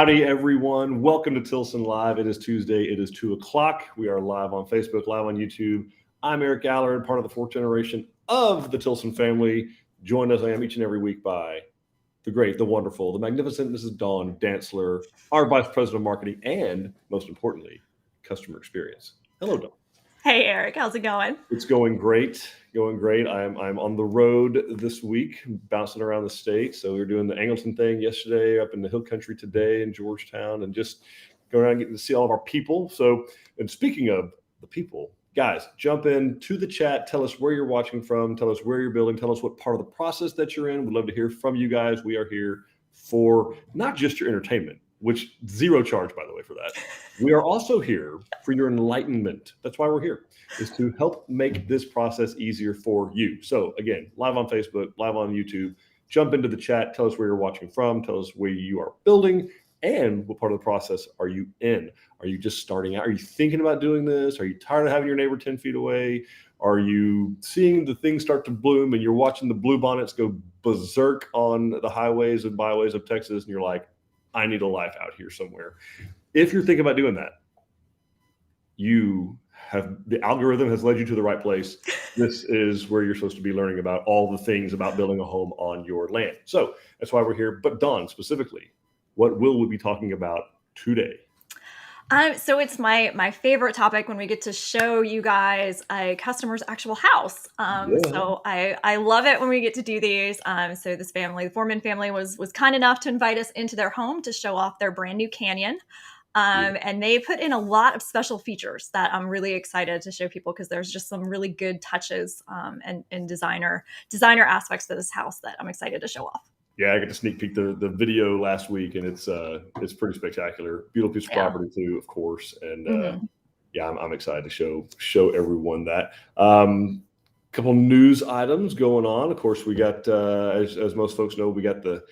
Howdy, everyone. Welcome to Tilson Live. It is Tuesday. It is 2 o'clock. We are live on Facebook, live on YouTube. I'm Eric Galler, part of the fourth generation of the Tilson family. Joined as I am each and every week by the great, the wonderful, the magnificent Mrs. Dawn Dantzler, our Vice President of Marketing, and most importantly, customer experience. Hello, Dawn. Hey, Eric. How's it going? It's going great. I'm on the road this week, bouncing around the state. So we were doing the Angleton thing yesterday, up in the Hill Country today in Georgetown, and just going around getting to see all of our people. So, and speaking of the people, guys, jump in to the chat. Tell us where you're watching from. Tell us where you're building. Tell us what part of the process that you're in. We'd love to hear from you guys. We are here for not just your entertainment, which zero charge, by the way, for that. We are also here for your enlightenment. That's why we're here, is to help make this process easier for you. So again, live on Facebook, live on YouTube, jump into the chat, tell us where you're watching from, tell us where you are building, and what part of the process are you in? Are you just starting out? Are you thinking about doing this? Are you tired of having your neighbor 10 feet away? Are you seeing the things start to bloom and you're watching the bluebonnets go berserk on the highways and byways of Texas, and you're like, I need a life out here somewhere? If you're thinking about doing that, the algorithm has led you to the right place. This is where you're supposed to be learning about all the things about building a home on your land. So that's why we're here. But Dawn, specifically, what will we be talking about today? So it's my favorite topic when we get to show you guys a customer's actual house. So I love it when we get to do these. So this family, the Foreman family, was kind enough to invite us into their home to show off their brand new canyon. And they put in a lot of special features that I'm really excited to show people, because there's just some really good touches and designer aspects to this house that I'm excited to show off. Yeah, I got to sneak peek the video last week, and it's pretty spectacular. Beautiful piece of property too, of course. And I'm excited to show everyone that. Couple news items going on. Of course, we got as most folks know, we got the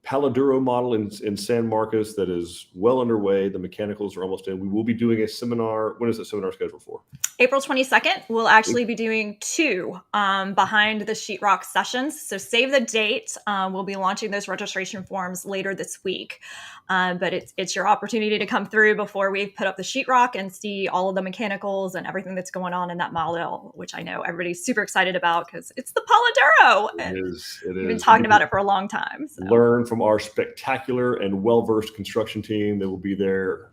Paladuro model in San Marcos that is well underway. The mechanicals are almost in. We will be doing a seminar. When is that seminar scheduled for? April 22nd. We'll actually be doing two behind the sheetrock sessions. So save the date. We'll be launching those registration forms later this week. But it's your opportunity to come through before we put up the sheetrock and see all of the mechanicals and everything that's going on in that model, which I know everybody's super excited about because it's the Paladuro. It is. We've been talking about it for a long time. So. Learn from our spectacular and well-versed construction team. They will be there,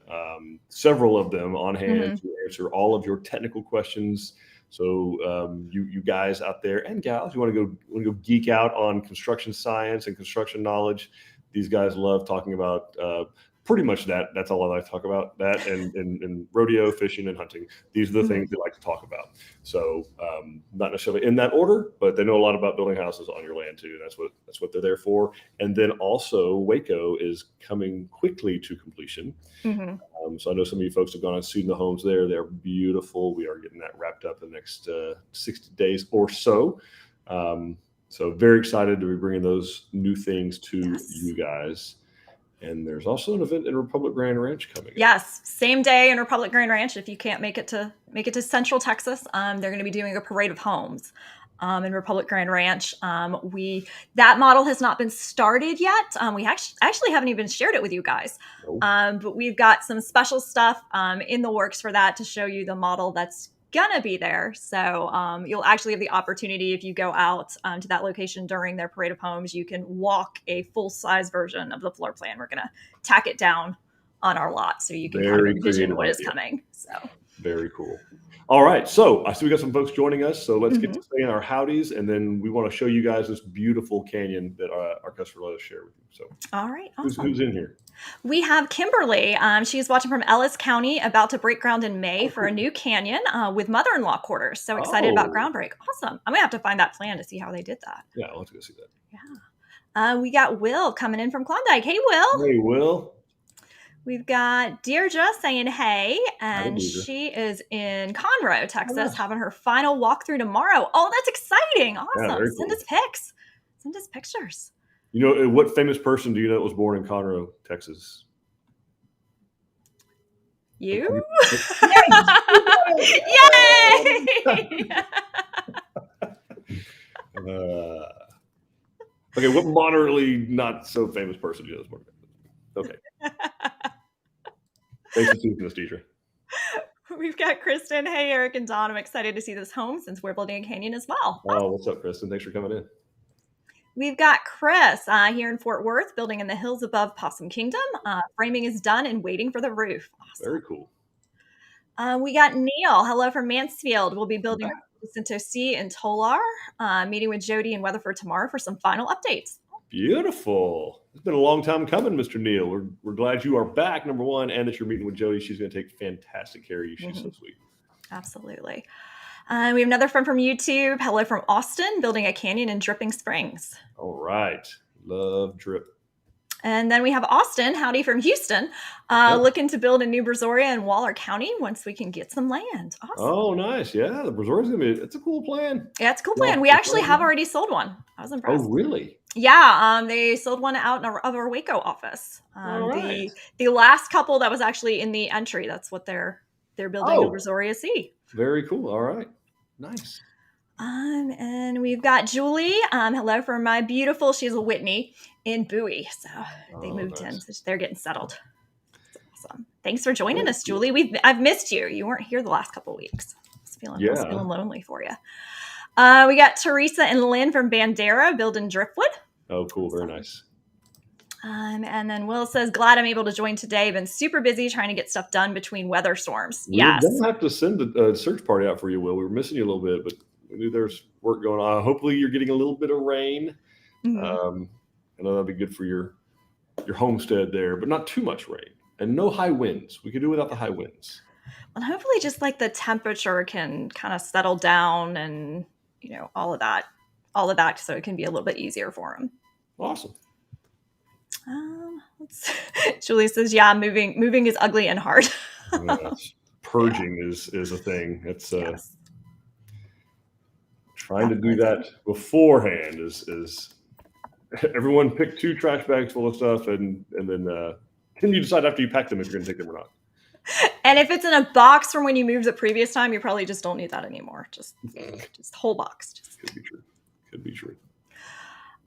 several of them on hand to answer all of your technical questions. So you guys out there and gals, you want to go geek out on construction science and construction knowledge. These guys love talking about pretty much that. That's all I like to talk about. That and rodeo, fishing, and hunting. These are the things they like to talk about. So not necessarily in that order, but they know a lot about building houses on your land too. That's what they're there for. And then also Waco is coming quickly to completion. So I know some of you folks have gone and seen the homes there. They're beautiful. We are getting that wrapped up in the next 60 days or so. So very excited to be bringing those new things to you guys. And there's also an event in Republic Grand Ranch coming. Yes, same day in Republic Grand Ranch. If you can't make it to Central Texas, they're going to be doing a parade of homes in Republic Grand Ranch. That model has not been started yet. We actually haven't even shared it with you guys. But we've got some special stuff in the works for that to show you the model that's gonna be there. So you'll actually have the opportunity, if you go out to that location during their parade of homes, you can walk a full-size version of the floor plan. We're gonna tack it down on our lot so you can kind of envision what is coming. So very cool. All right, so I see we got some folks joining us, so let's get to saying our howdies, and then we want to show you guys this beautiful canyon that our customer let us share with you. So all right, awesome. Who's in here? We have Kimberly. She's watching from Ellis County, about to break ground in May for a new canyon with mother-in-law quarters. So excited about groundbreak. Awesome. I'm going to have to find that plan to see how they did that. Yeah, I'll have to go see that. Yeah. We got Will coming in from Klondike. Hey, Will. Hey, Will. We've got Deirdre saying hey, and she is in Conroe, Texas, having her final walkthrough tomorrow. Oh, that's exciting. Awesome. Yeah, Send us pics. Send us pictures. You know, what famous person do you know that was born in Conroe, Texas? You? Yay! Okay, what moderately not so famous person do you know that's born in Texas? Okay. Thanks for choosing us, Deidre. We've got Kristen. Hey, Eric and Don. I'm excited to see this home since we're building a canyon as well. Oh, what's up, Kristen? Thanks for coming in. We've got Chris here in Fort Worth, building in the hills above Possum Kingdom. Framing is done and waiting for the roof. Awesome. Very cool. We got Neil. Hello from Mansfield. We'll be building Jacinto C in Tolar. Meeting with Jody in Weatherford tomorrow for some final updates. Beautiful. It's been a long time coming, Mr. Neil. We're glad you are back, number one, and that you're meeting with Jody. She's going to take fantastic care of you. She's so sweet. Absolutely. We have another friend from YouTube. Hello from Austin, building a canyon in Dripping Springs. All right. Love drip. And then we have Austin, howdy from Houston, looking to build a new Brazoria in Waller County once we can get some land. Awesome. Oh, nice. Yeah, the Brazoria's going to be, it's a cool plan. Yeah, it's a cool plan. We actually have already sold one. I was impressed. Oh, really? Yeah, they sold one out of our Waco office. Right. The last couple that was actually in the entry, that's what they're building a Brazoria C. Very cool. All right. Nice. And we've got Julie. Hello from my beautiful, she's a Whitney in Bowie. So they moved in. So they're getting settled. That's awesome. Thanks for joining us, Julie. I've missed you. You weren't here the last couple of weeks. I was feeling lonely for you. We got Teresa and Lynn from Bandera building Driftwood. Oh, cool. Very nice. And then Will says, glad I'm able to join today. Been super busy trying to get stuff done between weather storms. Yes. We're going to have to send a search party out for you, Will. We were missing you a little bit, but we knew there's work going on. Hopefully you're getting a little bit of rain. I know that'd be good for your homestead there, but not too much rain and no high winds. We could do without the high winds. And hopefully just like the temperature can kind of settle down and, all of that. So it can be a little bit easier for them. Awesome. Julie says, yeah, moving is ugly and hard. Yes. Purging is a thing. It's trying to do that beforehand is everyone pick 2 trash bags full of stuff and then you decide after you pack them if you're going to take them or not. And if it's in a box from when you moved the previous time, you probably just don't need that anymore. Just whole box. Could be true.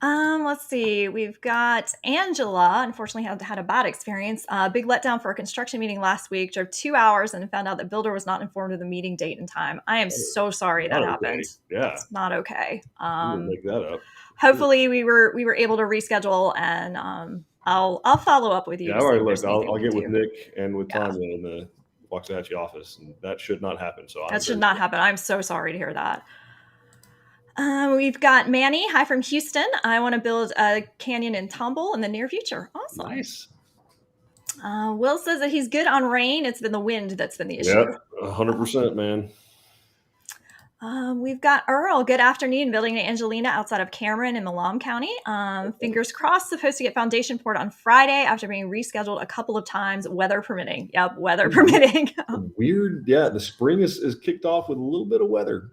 Let's see. We've got Angela. Unfortunately, had a bad experience. Big letdown for a construction meeting last week. Drove 2 hours and found out the builder was not informed of the meeting date and time. I am so sorry that happened. Yeah, it's not okay. Make that up. Hopefully, we were able to reschedule, and I'll follow up with you. Yeah, all right. Look, I'll get with Nick and with Tanya in the Waxahachie office, and that should not happen. So that should not happen. I'm so sorry to hear that. We've got Manny. Hi from Houston. I want to build a canyon in Tumble in the near future. Awesome. Nice. Will says that he's good on rain. It's been the wind that's been the issue. Yep, 100%, man. We've got Earl. Good afternoon. Building an Angelina outside of Cameron in Malam County. Fingers crossed. Supposed to get foundation poured on Friday after being rescheduled a couple of times, weather permitting. Yep, weather permitting. Weird. Yeah, the spring is kicked off with a little bit of weather.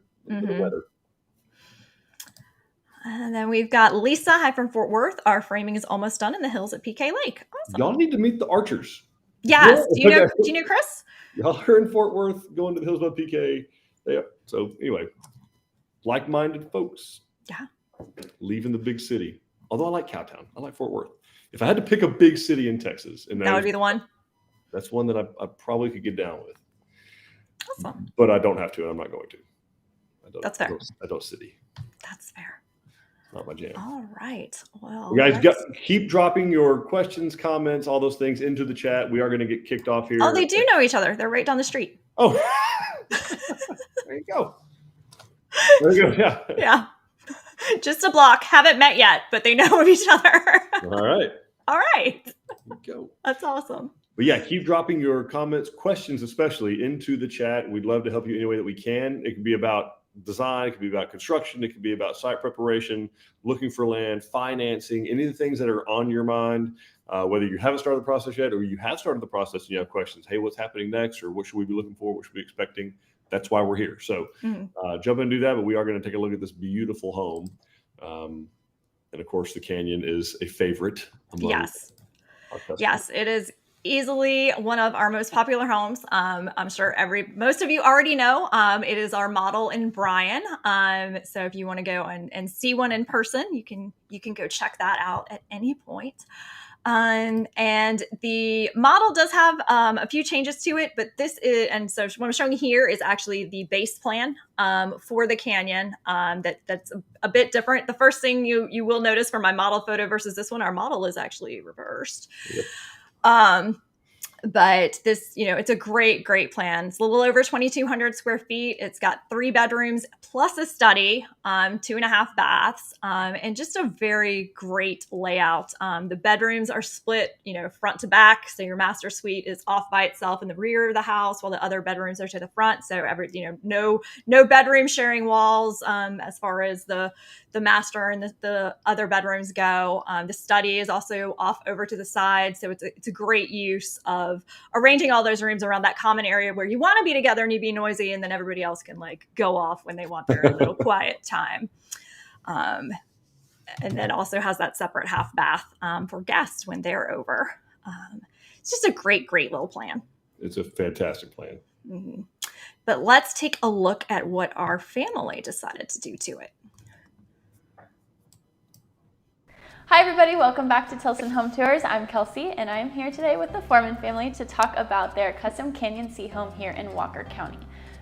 And then we've got Lisa. Hi from Fort Worth. Our framing is almost done in the hills at PK Lake. Awesome. Y'all need to meet the Archers. Yes. Yeah. Do you know Chris? Y'all are in Fort Worth going to the hills above PK. Yeah. So anyway, like-minded folks. Yeah. Leaving the big city. Although I like Cowtown. I like Fort Worth. If I had to pick a big city in Texas, and that would be the one. That's one that I probably could get down with. Awesome. But I don't have to, and I'm not going to. That's fair. I don't city. That's fair. Not my jam. All right. Well, guys, keep dropping your questions, comments, all those things into the chat. We are going to get kicked off here. Oh, they do know each other. They're right down the street. Oh, there you go. There you go. Yeah. Yeah. Just a block. Haven't met yet, but they know of each other. All right. All right. There you go. That's awesome. But yeah, keep dropping your comments, questions, especially into the chat. We'd love to help you any way that we can. It could be about design, it could be about construction, it could be about site preparation, looking for land, financing, any of the things that are on your mind, whether you haven't started the process yet or you have started the process and you have questions. Hey, what's happening next? Or what should we be looking for? What should we be expecting? That's why we're here. So jump in and do that, but we are going to take a look at this beautiful home. And of course, the canyon is a favorite. Yes. Yes, it is easily one of our most popular homes. I'm sure most of you already know. It is our model in Bryan. So if you want to go and see one in person, you can go check that out at any point. And the model does have a few changes to it, but this is, and so what I'm showing here is actually the base plan for the canyon. That's a bit different. The first thing you will notice from my model photo versus this one, our model is actually reversed. Yep. But this, it's a great plan. It's a little over 2,200 square feet. It's got 3 bedrooms plus a study, 2.5 baths, and just a very great layout. The bedrooms are split, front to back. So your master suite is off by itself in the rear of the house, while the other bedrooms are to the front. So no bedroom sharing walls as far as the master and the other bedrooms go. The study is also off over to the side. So it's a great use of arranging all those rooms around that common area where you want to be together and you be noisy, and then everybody else can go off when they want their little quiet time. And then also has that separate half bath for guests when they're over. It's just a great little plan. It's a fantastic plan. Mm-hmm. But let's take a look at what our family decided to do to it. Hi everybody, welcome back to Tilson Home Tours. I'm Kelsey and I'm here today with the Foreman family to talk about their custom Canyon Sea home here in Walker County.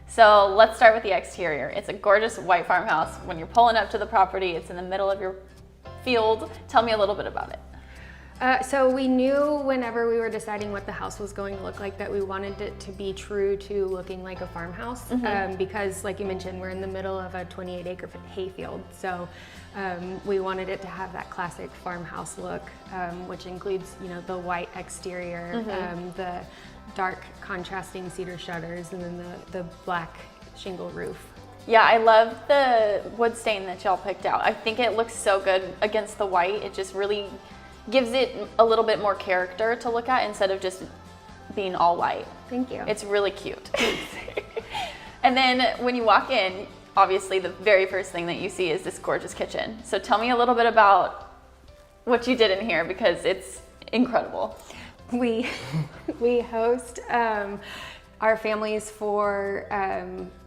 So let's start with the exterior. It's a gorgeous white farmhouse. When you're pulling up to the property, it's in the middle of your field. Tell me a little bit about it. So we knew whenever we were deciding what the house was going to look like that we wanted it to be true to looking like a farmhouse, because like you mentioned, we're in the middle of a 28-acre hayfield. So we wanted it to have that classic farmhouse look, which includes, the white exterior, the dark contrasting cedar shutters, and then the black shingle roof. Yeah, I love the wood stain that y'all picked out. I think it looks so good against the white. It just really gives it a little bit more character to look at instead of just being all white. Thank you. It's really cute. And then when you walk in, obviously the very first thing that you see is this gorgeous kitchen. So tell me a little bit about what you did in here, because it's incredible. We host our families for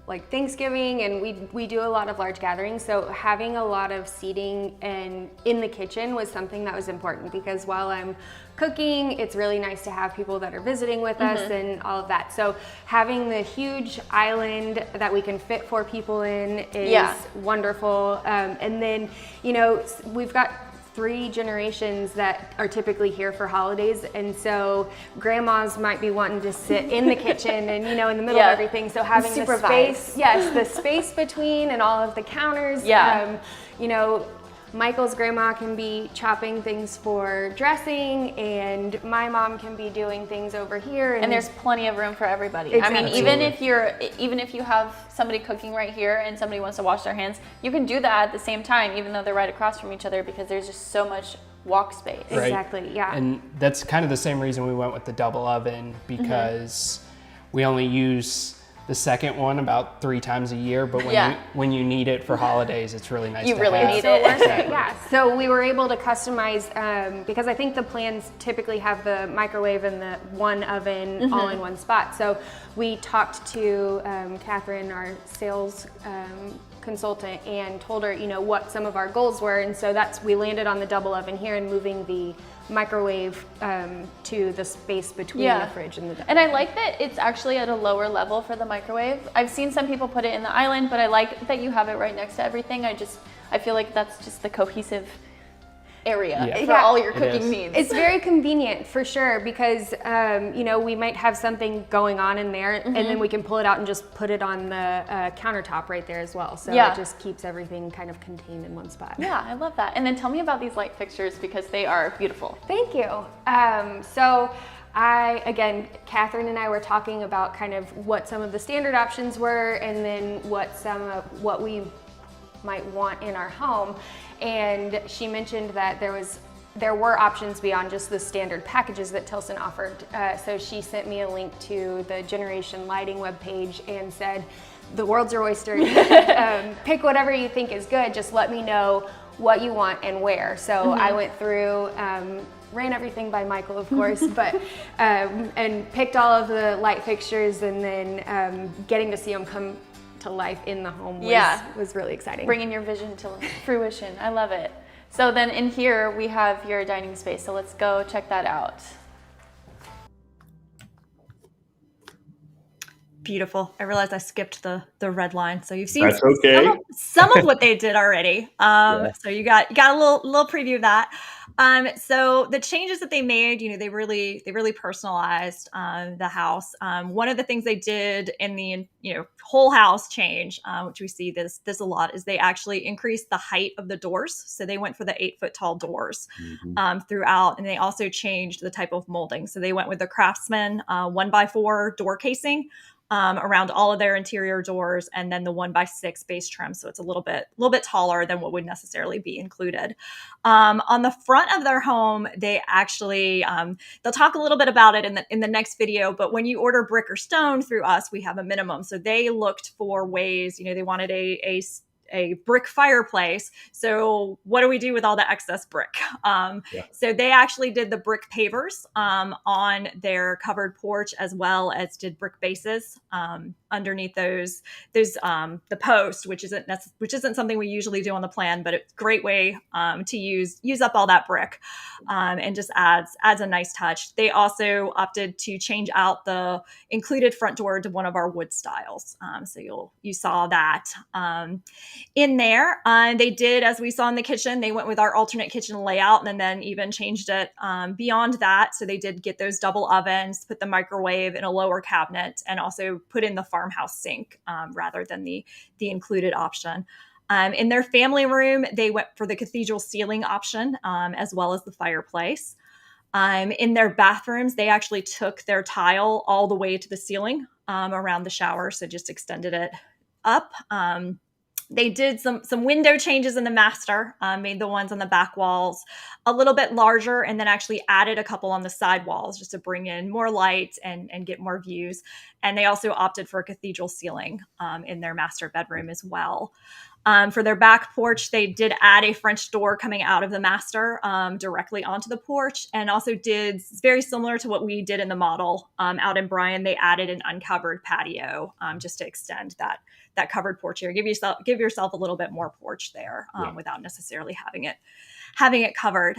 like Thanksgiving, and we do a lot of large gatherings. So having a lot of seating and in the kitchen was something that was important, because while I'm cooking, it's really nice to have people that are visiting with us and all of that. So having the huge island that we can fit 4 people in is wonderful. And then, we've got 3 generations that are typically here for holidays, and so grandmas might be wanting to sit in the kitchen and in the middle of everything. So having the space, the space between and all of the counters. Michael's grandma can be chopping things for dressing, and my mom can be doing things over here. And there's plenty of room for everybody. Exactly. I mean, even if you have somebody cooking right here and somebody wants to wash their hands, you can do that at the same time, even though they're right across from each other, because there's just so much walk space. Right. Exactly, yeah. And that's kind of the same reason we went with the double oven, because we only use the second one about 3 times a year, but when you need it for holidays, it's really nice to have. You really need it. Yeah, so we were able to customize, because I think the plans typically have the microwave and the one oven all in one spot. So we talked to Catherine, our sales consultant, and told her, what some of our goals were. And so we landed on the double oven here and moving the microwave to the space between the fridge and the double. And I like that it's actually at a lower level for the microwave. I've seen some people put it in the island, but I like that you have it right next to everything. I feel like that's just the cohesive area for all your cooking needs. It's very convenient for sure, because we might have something going on in there, and then we can pull it out and just put it on the countertop right there as well. So it just keeps everything kind of contained in one spot. Yeah, I love that. And then tell me about these light fixtures, because they are beautiful. Thank you. So Catherine and I were talking about kind of what some of the standard options were, and then what we might want in our home. And she mentioned that there were options beyond just the standard packages that Tilson offered. So she sent me a link to the Generation Lighting webpage and said, the world's your oyster. Pick whatever you think is good. Just let me know what you want and where. So I went through, ran everything by Michael, of course, but and picked all of the light fixtures, and then getting to see them come to life in the home was really exciting. Bringing your vision to fruition. I love it. So then in here we have your dining space. So let's go check that out. Beautiful. I realized I skipped the red line, so you've seen That's okay. some of what they did already. So you got a little preview of that. So the changes that they made, they really personalized the house. One of the things they did in the whole house change, which we see this a lot, is they actually increased the height of the doors. So they went for the 8-foot tall doors throughout, and they also changed the type of molding. So they went with the Craftsman 1x4 door casing. Around all of their interior doors, and then the 1x6 base trim, so it's a little bit taller than what would necessarily be included. On the front of their home, they actually they'll talk a little bit about it in the next video. But when you order brick or stone through us, we have a minimum. So they looked for ways. They wanted a brick fireplace. So what do we do with all the excess brick? So they actually did the brick pavers on their covered porch, as well as did brick bases underneath those the post, which isn't something we usually do on the plan, but it's a great way to use up all that brick and just adds a nice touch. They also opted to change out the included front door to one of our wood styles. So you saw that. In there, they did, as we saw in the kitchen, they went with our alternate kitchen layout and then even changed it beyond that. So they did get those double ovens, put the microwave in a lower cabinet, and also put in the farmhouse sink rather than the included option. In their family room, they went for the cathedral ceiling option, as well as the fireplace. In their bathrooms, they actually took their tile all the way to the ceiling around the shower, so just extended it up. They did some window changes in the master, made the ones on the back walls a little bit larger, and then actually added a couple on the side walls just to bring in more light and get more views. And they also opted for a cathedral ceiling in their master bedroom as well. For their back porch, they did add a French door coming out of the master directly onto the porch, and also did very similar to what we did in the model out in Bryan. They added an uncovered patio just to extend that covered porch area. Give yourself a little bit more porch there without necessarily having it covered.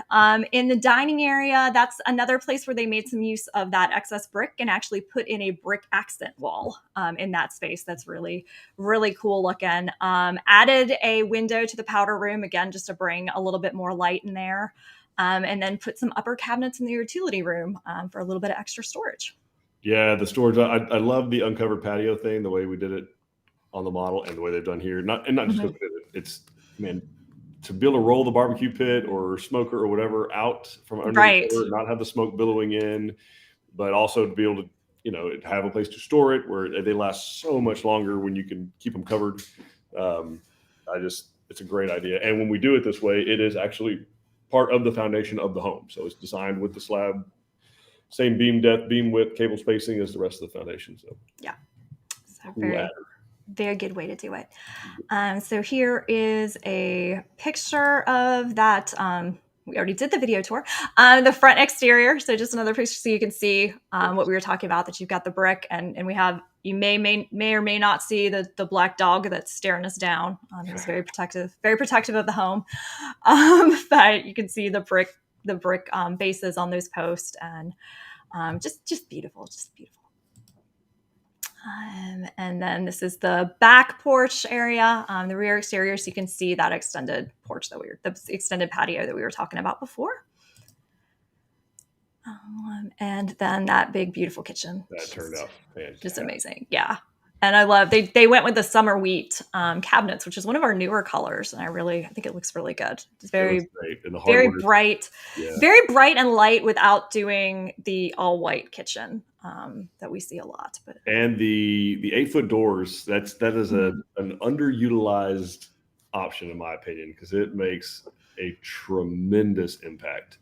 In the dining area, that's another place where they made some use of that excess brick and actually put in a brick accent wall in that space. That's really, really cool looking. Added a window to the powder room, again, just to bring a little bit more light in there. And then put some upper cabinets in the utility room for a little bit of extra storage. Yeah, the storage. I love the uncovered patio thing, the way we did it on the model and the way they've done here. Not just because we did it. It's, man, to be able to roll the barbecue pit or smoker or whatever out from under the door, not have the smoke billowing in, but also to be able to, have a place to store it where they last so much longer when you can keep them covered. It's a great idea. And when we do it this way, it is actually part of the foundation of the home. So it's designed with the slab, same beam depth, beam width, cable spacing as the rest of the foundation. So yeah, so very good way to do it. So here is a picture of that. We already did the video tour. The front exterior. So just another picture so you can see what we were talking about, that you've got the brick and we have, you may or may not see the black dog that's staring us down. He's very protective of the home. But you can see the brick bases on those posts, and just beautiful. And then this is the back porch area, the rear exterior, so you can see that extended porch the extended patio that we were talking about before. And then that big, beautiful kitchen. That turned out fantastic. Just amazing. Yeah. And I love, they went with the summer wheat cabinets, which is one of our newer colors. And I think it looks really good. It's very bright, very bright and light without doing the all white kitchen that we see a lot. And the 8-foot doors, that is an underutilized option in my opinion, because it makes a tremendous impact.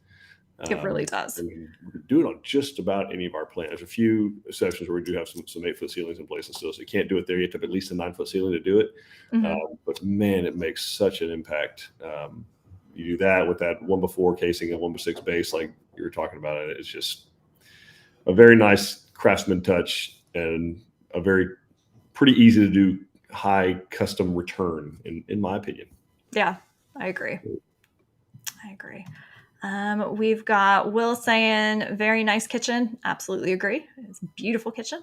It really does. And we can do it on just about any of our plans. There's a few exceptions where we do have some 8-foot ceilings in places still, so you can't do it there. You have to have at least a 9-foot ceiling to do it. But man, it makes such an impact. You do that with that 1x4 casing and 1x6 base, like you were talking about. It's just a very nice craftsman touch and a pretty easy to do high custom return, in my opinion. Yeah, I agree. I agree. We've got Will saying, very nice kitchen. Absolutely agree. It's a beautiful kitchen.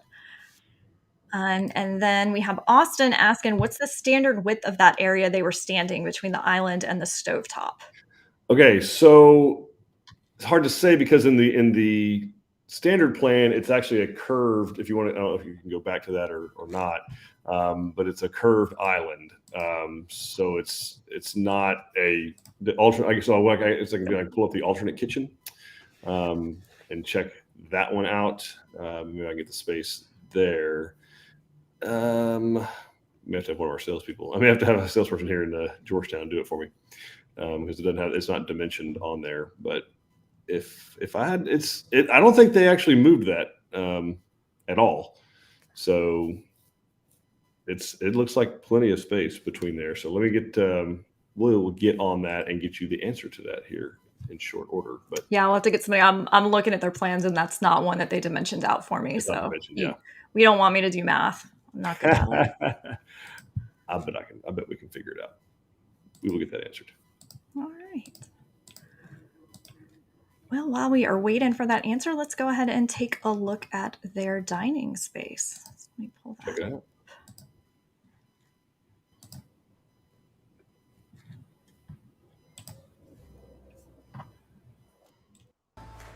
And then we have Austin asking, what's the standard width of that area they were standing between the island and the stovetop? Okay, so it's hard to say because in the standard plan, it's actually a curved. If you want to, I don't know if you can go back to that or not, but it's a curved island. So it's not the alternate. I guess I can pull up the alternate kitchen and check that one out. Maybe I can get the space there. We have to have one of our salespeople. I may have to have a salesperson here in Georgetown do it for me because it's not dimensioned on there. But if I had, I don't think they actually moved that at all. So it looks like plenty of space between there. So let me we'll get on that and get you the answer to that here in short order. But yeah, we'll have to get somebody. I'm looking at their plans, and that's not one that they dimensioned out for me. So we don't want me to do math. I'm not good at it. I bet we can figure it out. We will get that answered. All right. Well, while we are waiting for that answer, let's go ahead and take a look at their dining space. Let me pull that Check it out.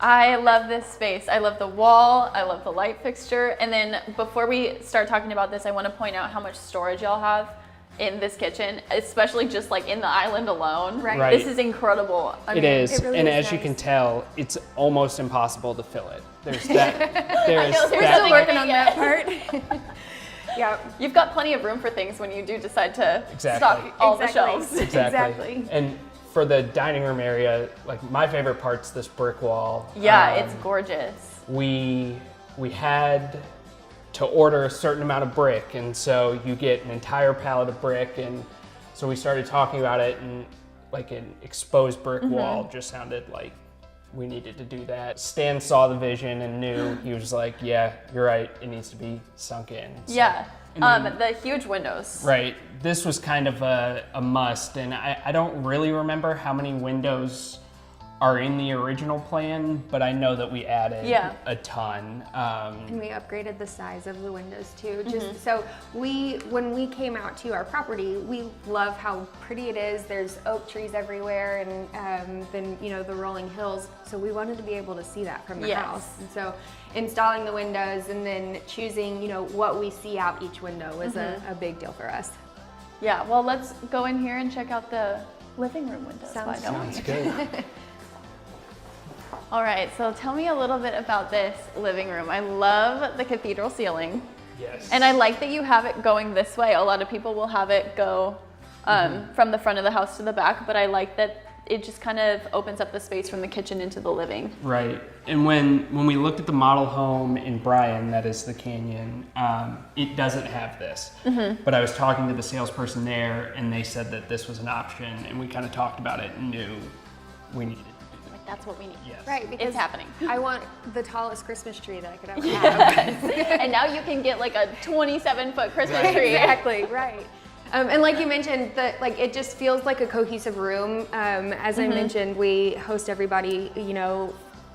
I love this space. I love the wall. I love the light fixture. And then before we start talking about this, I want to point out how much storage y'all have in this kitchen, especially just like in the island alone. Right. This is incredible. It is, really and is as you nice. can tell, it's almost impossible to fill it. There's that. There's know, there's that. still Working Yeah. on that part. Yeah. You've got plenty of room for things when you do decide to Exactly. stock all the Exactly. shelves. Exactly. And for the dining room area, like my favorite part's this brick wall. Yeah, it's gorgeous. We had to order a certain amount of brick, and so you get an entire pallet of brick, and so we started talking about it, and like an exposed brick wall just sounded like we needed to do that. Stan saw the vision and knew. He was like, yeah, you're right, it needs to be sunk in. So, Yeah. and then- The huge windows. right, this was kind of a must, and I don't really remember how many windows are in the original plan, but I know that we added a ton. And we upgraded the size of the windows too. Just so when we came out to our property, we love how pretty it is. There's oak trees everywhere, and then the rolling hills. So we wanted to be able to see that from the house. And so installing the windows and then choosing what we see out each window was a big deal for us. Yeah, well, let's go in here and check out the living room windows. Sounds Sounds good. All right, so tell me a little bit about this living room. I love the cathedral ceiling. Yes. And I like that you have it going this way. A lot of people will have it go from the front of the house to the back, but I like that it just kind of opens up the space from the kitchen into the living. Right. And when we looked at the model home in Bryan, that is the Canyon, it doesn't have this. But I was talking to the salesperson there, and they said that this was an option, and we kind of talked about it and knew we needed to do Like, that's what we need. Yes. Right, because It's happening. I want the tallest Christmas tree that I could ever have. And now you can get like a 27-foot Christmas tree. Exactly, right. And like you mentioned, it just feels like a cohesive room. As I mentioned, we host everybody,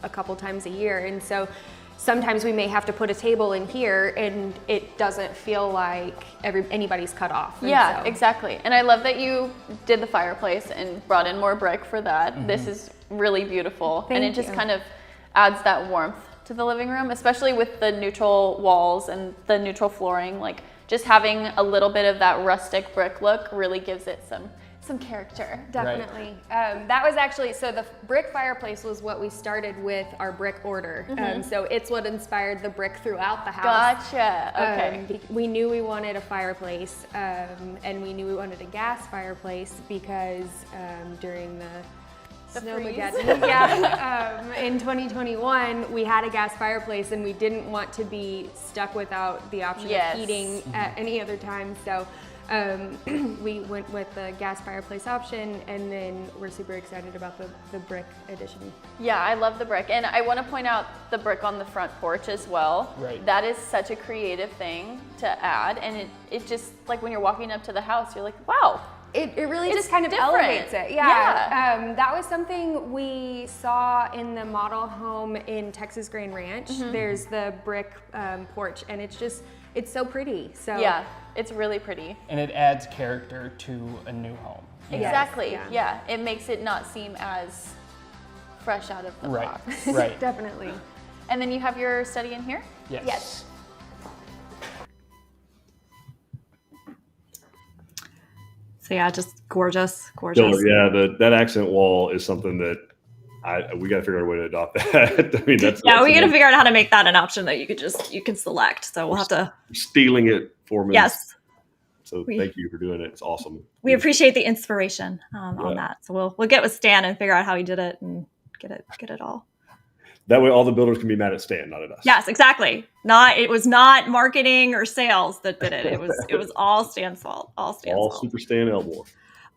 a couple times a year, and so sometimes we may have to put a table in here, and it doesn't feel like anybody's cut off. And Yeah, so- exactly. And I love that you did the fireplace and brought in more brick for that. This is really beautiful. And it Thank just you. kind of adds that warmth to the living room, especially with the neutral walls and the neutral flooring. Like, just having a little bit of that rustic brick look really gives it some character. Definitely. That was actually, so the brick fireplace was what we started with our brick order. So it's what inspired the brick throughout the house. Gotcha. Okay. We knew we wanted a fireplace, and we knew we wanted a gas fireplace because during the Snowmageddon, in 2021, we had a gas fireplace, and we didn't want to be stuck without the option Yes. of heating at any other time. So We went with the gas fireplace option, and then we're super excited about the brick addition. Yeah, I love the brick. And I want to point out the brick on the front porch as well. Right. That is such a creative thing to add. And it just, like when you're walking up to the house, you're like, wow. It really It's just kind of different. elevates it. Yeah. That was something we saw in the model home in Texas Grand Ranch. There's the brick porch, and it's so pretty. So Yeah, it's really pretty. And it adds character to a new home. Exactly. yeah. Yeah. It makes it not seem as fresh out of the Right. box. Right. definitely. And then you have your study in here? Yes. Yes. So yeah, just gorgeous. Killer, yeah, that accent wall is something that we got to figure out a way to adopt that. I mean, that's we got to amazing. figure out how to make that an option that you can select. So we'll have to. Stealing it for me. Yes, So thank you for doing it. It's awesome. we appreciate the inspiration on that. So we'll get with Stan and figure out how he did it and get it all. That way, all the builders can be mad at Stan, not at us. Yes, exactly. It was not marketing or sales that did it. It was all Stan's fault. All Stan's All fault. Super Stan Elmore.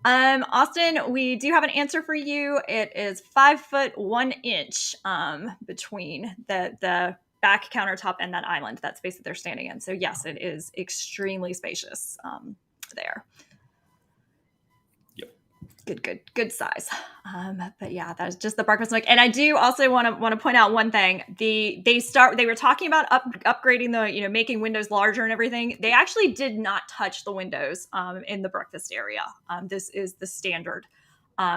Austin, we do have an answer for you. It is 5 foot 1 inch between the back countertop and that island, that space that they're standing in. So yes, it is extremely spacious there. Good size. But yeah, that is just the Bark Pacific. And I do also want to point out one thing. They were talking about upgrading the, making windows larger and everything. They actually did not touch the windows in the breakfast area. This is the standard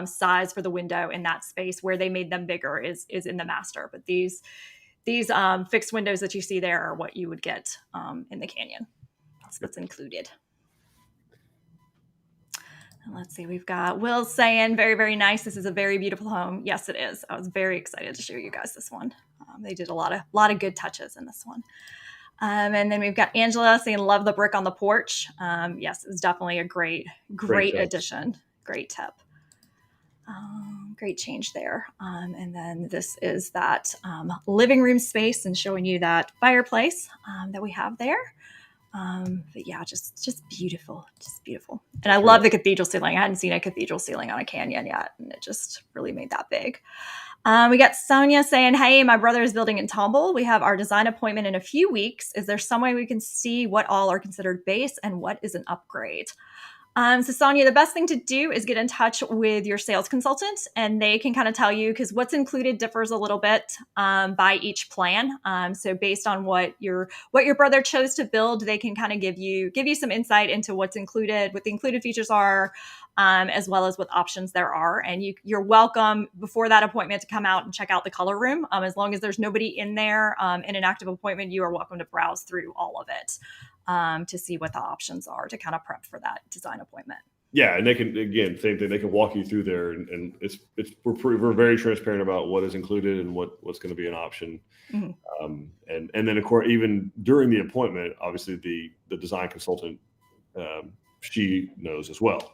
size for the window in that space. Where they made them bigger is in the master. But these fixed windows that you see there are what you would get in the canyon. That's what's included. And let's see, we've got Will saying, very, very nice. This is a very beautiful home. Yes, it is. I was very excited to show you guys this one. They did a lot of good touches in this one. And then we've got Angela saying, love the brick on the porch. Yes, it was definitely a great addition. Great tip. Great change there. And then this is that living room space and showing you that fireplace that we have there. But yeah, just beautiful, And I love the cathedral ceiling. I hadn't seen a cathedral ceiling on a canyon yet, and it just really made that big. We got Sonia saying, hey, my brother is building in Tomball. We have our design appointment in a few weeks. Is there some way we can see what all are considered base and what is an upgrade? So Sonia, the best thing to do is get in touch with your sales consultant, and they can kind of tell you, because what's included differs a little bit by each plan. So based on what your brother chose to build, they can kind of give you some insight into what's included, what the included features are, as well as what options there are. And you're welcome before that appointment to come out and check out the color room. As long as there's nobody in there in an active appointment, you are welcome to browse through all of it. To see what the options are to kind of prep for that design appointment. Yeah, and they can, again, same thing. They can walk you through there, and we're very transparent about what is included and what's going to be an option. Mm-hmm. And then of course, even during the appointment, obviously the design consultant, she knows as well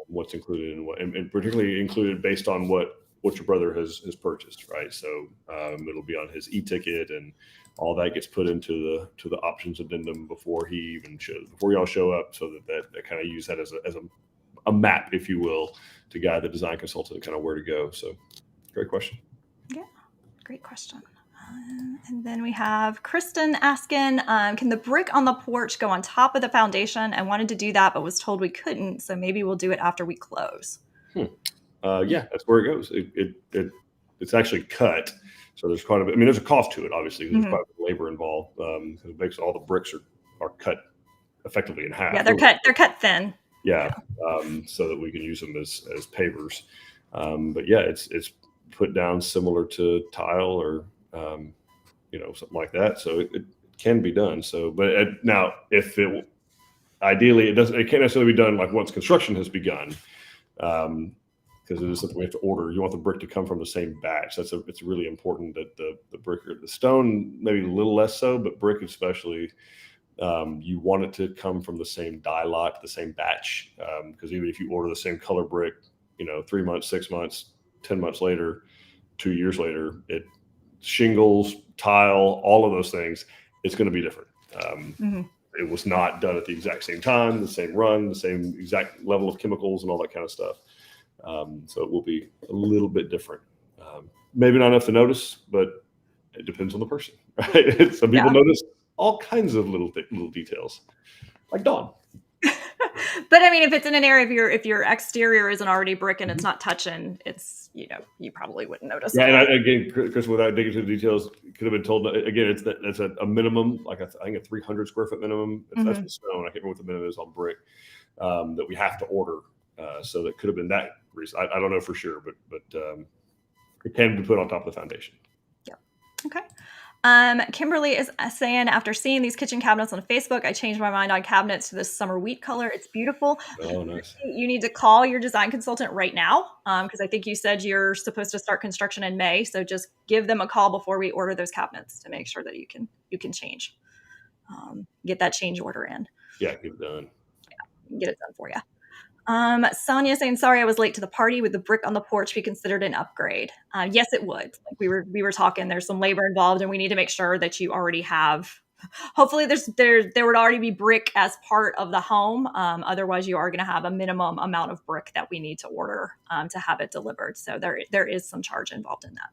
what's included and particularly included based on what your brother has purchased, right? So it'll be on his e-ticket, and all that gets put into the options addendum before y'all show up, so that kind of use that as a map, if you will, to guide the design consultant kind of where to go. So great question. Yeah, great question. And then we have Kristen asking, can the brick on the porch go on top of the foundation? I wanted to do that, but was told we couldn't. So maybe we'll do it after we close. Yeah, that's where it goes. It's actually cut. So there's quite a bit. I mean, there's a cost to it, obviously. There's quite a bit of labor involved. Because it makes all the bricks are cut effectively in half. Yeah, they're cut thin. Yeah. So that we can use them as pavers. But yeah, it's put down similar to tile or something like that. So it can be done. So, but now if ideally it can't necessarily be done like once construction has begun. Because it is something we have to order. You want the brick to come from the same batch. It's really important that the brick or the stone, maybe a little less so, but brick especially, you want it to come from the same die lot, the same batch. Because even if you order the same color brick, 3 months, 6 months, 10 months later, 2 years later, shingles, tile, all of those things, it's going to be different. it was not done at the exact same time, the same run, the same exact level of chemicals and all that kind of stuff. So it will be a little bit different. Maybe not enough to notice, but it depends on the person, right? Some people notice all kinds of little details, like Dawn. But I mean, if it's in an area, if your exterior isn't already brick and it's not touching, it's, you probably wouldn't notice. Yeah, and again, Chris, without digging into the details, could have been told again. That's a minimum, like I think a 300 square foot minimum. That's the stone. I can't remember what the minimum is on brick that we have to order. So that could have been that reason. I don't know for sure, but it can be put on top of the foundation. Yeah. Okay. Kimberly is saying, after seeing these kitchen cabinets on Facebook, I changed my mind on cabinets to this summer wheat color. It's beautiful. Oh, nice. You need to call your design consultant right now, because I think you said you're supposed to start construction in May. So just give them a call before we order those cabinets to make sure that you can change, get that change order in. Yeah, get it done. Yeah, get it done for you. Sonia saying, sorry, I was late to the party. Would the brick on the porch be considered an upgrade? Yes, it would. Like we were talking, there's some labor involved, and we need to make sure that you already have, hopefully there would already be brick as part of the home. Otherwise you are going to have a minimum amount of brick that we need to order, to have it delivered. So there is some charge involved in that.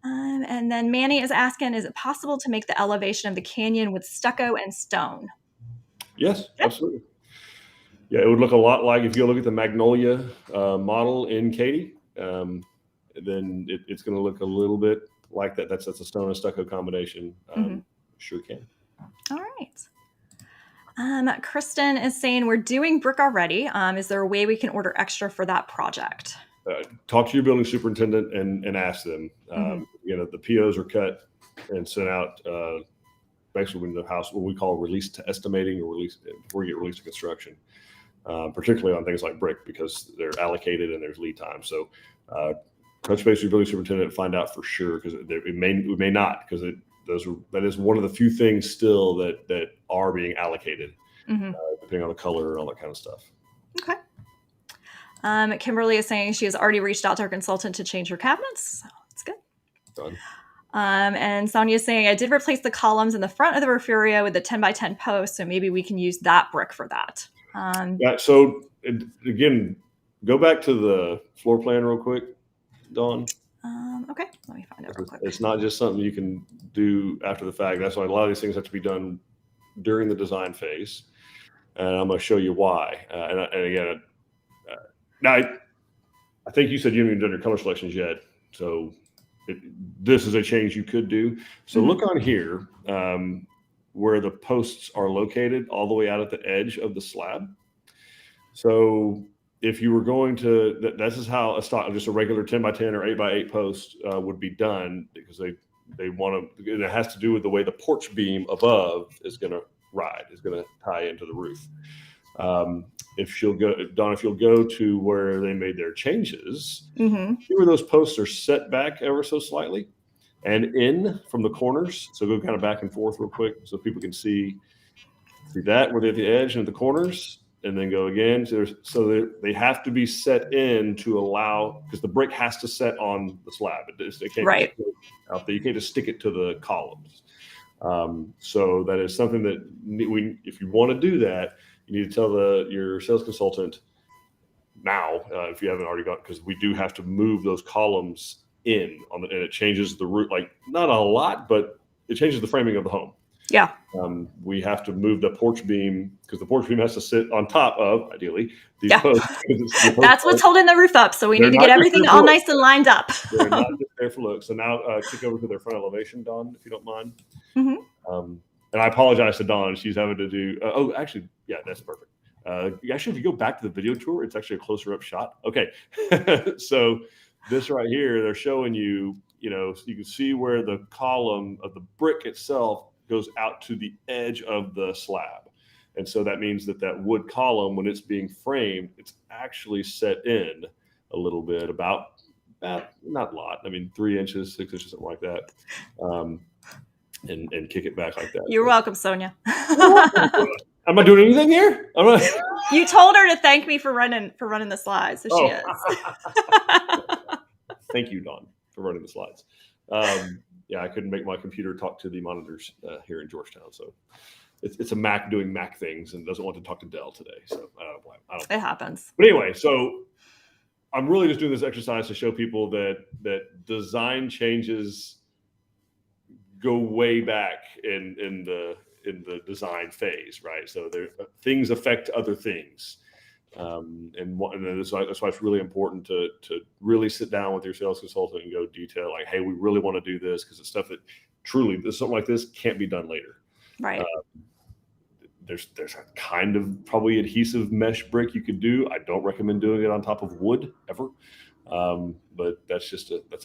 And then Manny is asking, is it possible to make the elevation of the canyon with stucco and stone? Yes, absolutely. Yeah, it would look a lot like if you look at the Magnolia model in Katy, then it's going to look a little bit like that. That's a stone and stucco combination. Sure can. All right. Kristen is saying, we're doing brick already. Is there a way we can order extra for that project? Talk to your building superintendent and ask them. The POs are cut and sent out basically when the house, what we call release to estimating or release before you get released to construction. Particularly on things like brick, because they're allocated and there's lead time. So touch base with your building superintendent and find out for sure, because we may not, because that is one of the few things still that are being allocated, depending on the color and all that kind of stuff. Okay. Kimberly is saying she has already reached out to her consultant to change her cabinets. So that's good. Done. And Sonia is saying, I did replace the columns in the front of the roof area with the 10x10 posts, so maybe we can use that brick for that. So again, go back to the floor plan real quick, Dawn. Okay, let me find it real quick. It's not just something you can do after the fact. That's why a lot of these things have to be done during the design phase, and I'm going to show you why. And again, now I think you said you haven't even done your color selections yet, so this is a change you could do. So look on here. Where the posts are located all the way out at the edge of the slab. So if you were going to, this is how just a regular 10x10 or 8x8 post would be done, because they want to, and it has to do with the way the porch beam above is going to tie into the roof. If you'll go to where they made their changes, see where those posts are set back ever so slightly and in from the corners. So go kind of back and forth real quick so people can see that where they're at the edge and at the corners, and then go again. So they have to be set in to allow, because the brick has to set on the slab. It can't right out there. You can't just stick it to the columns. So that is something that if you want to do that, you need to tell your sales consultant now, if you haven't already got, because we do have to move those columns in and it changes the roof, like not a lot, but it changes the framing of the home. Yeah. We have to move the porch beam, because the porch beam has to sit on top of, ideally, these posts. That's what's holding the roof up. So we need to get everything all nice and lined up. They're not just there for looks. So now kick over to their front elevation, Dawn, if you don't mind. And I apologize to Dawn. She's having to do, actually, yeah, that's perfect. Actually, if you go back to the video tour, it's actually a closer up shot. Okay. So this right here, they're showing you, so you can see where the column of the brick itself goes out to the edge of the slab. And so that means that wood column, when it's being framed, it's actually set in a little bit, about not a lot. I mean, 3 inches, 6 inches, something like that. And kick it back like that. You're welcome, Sonia. Am I doing anything here? You told her to thank me for running the slides, so she is. Thank you, Dawn, for running the slides. I couldn't make my computer talk to the monitors here in Georgetown. So it's a Mac doing Mac things and doesn't want to talk to Dell today. So I don't blame. It happens. But anyway, so I'm really just doing this exercise to show people that design changes go way back in the design phase, right? So things affect other things. And that's why it's really important to really sit down with your sales consultant and go detail, like, hey, we really want to do this because it's stuff that truly, something like this can't be done later. Right. There's a kind of probably adhesive mesh brick you could do. I don't recommend doing it on top of wood ever, but that's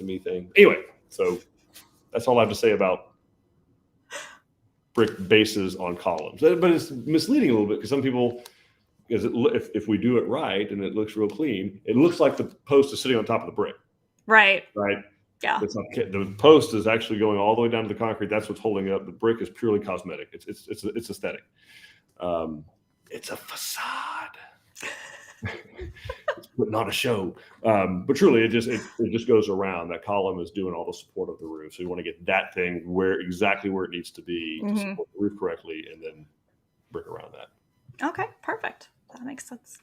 a me thing. Anyway, so that's all I have to say about brick bases on columns. But it's misleading a little bit because some people, because if we do it right and it looks real clean, it looks like the post is sitting on top of the brick. Right. Right. Yeah. It's not, the post is actually going all the way down to the concrete. That's what's holding it up. The brick is purely cosmetic. It's aesthetic. It's a facade. It's putting on a show. But truly, it just goes around. That column is doing all the support of the roof. So you want to get that thing exactly where it needs to be to support the roof correctly, and then brick around that. Okay, perfect. That makes sense.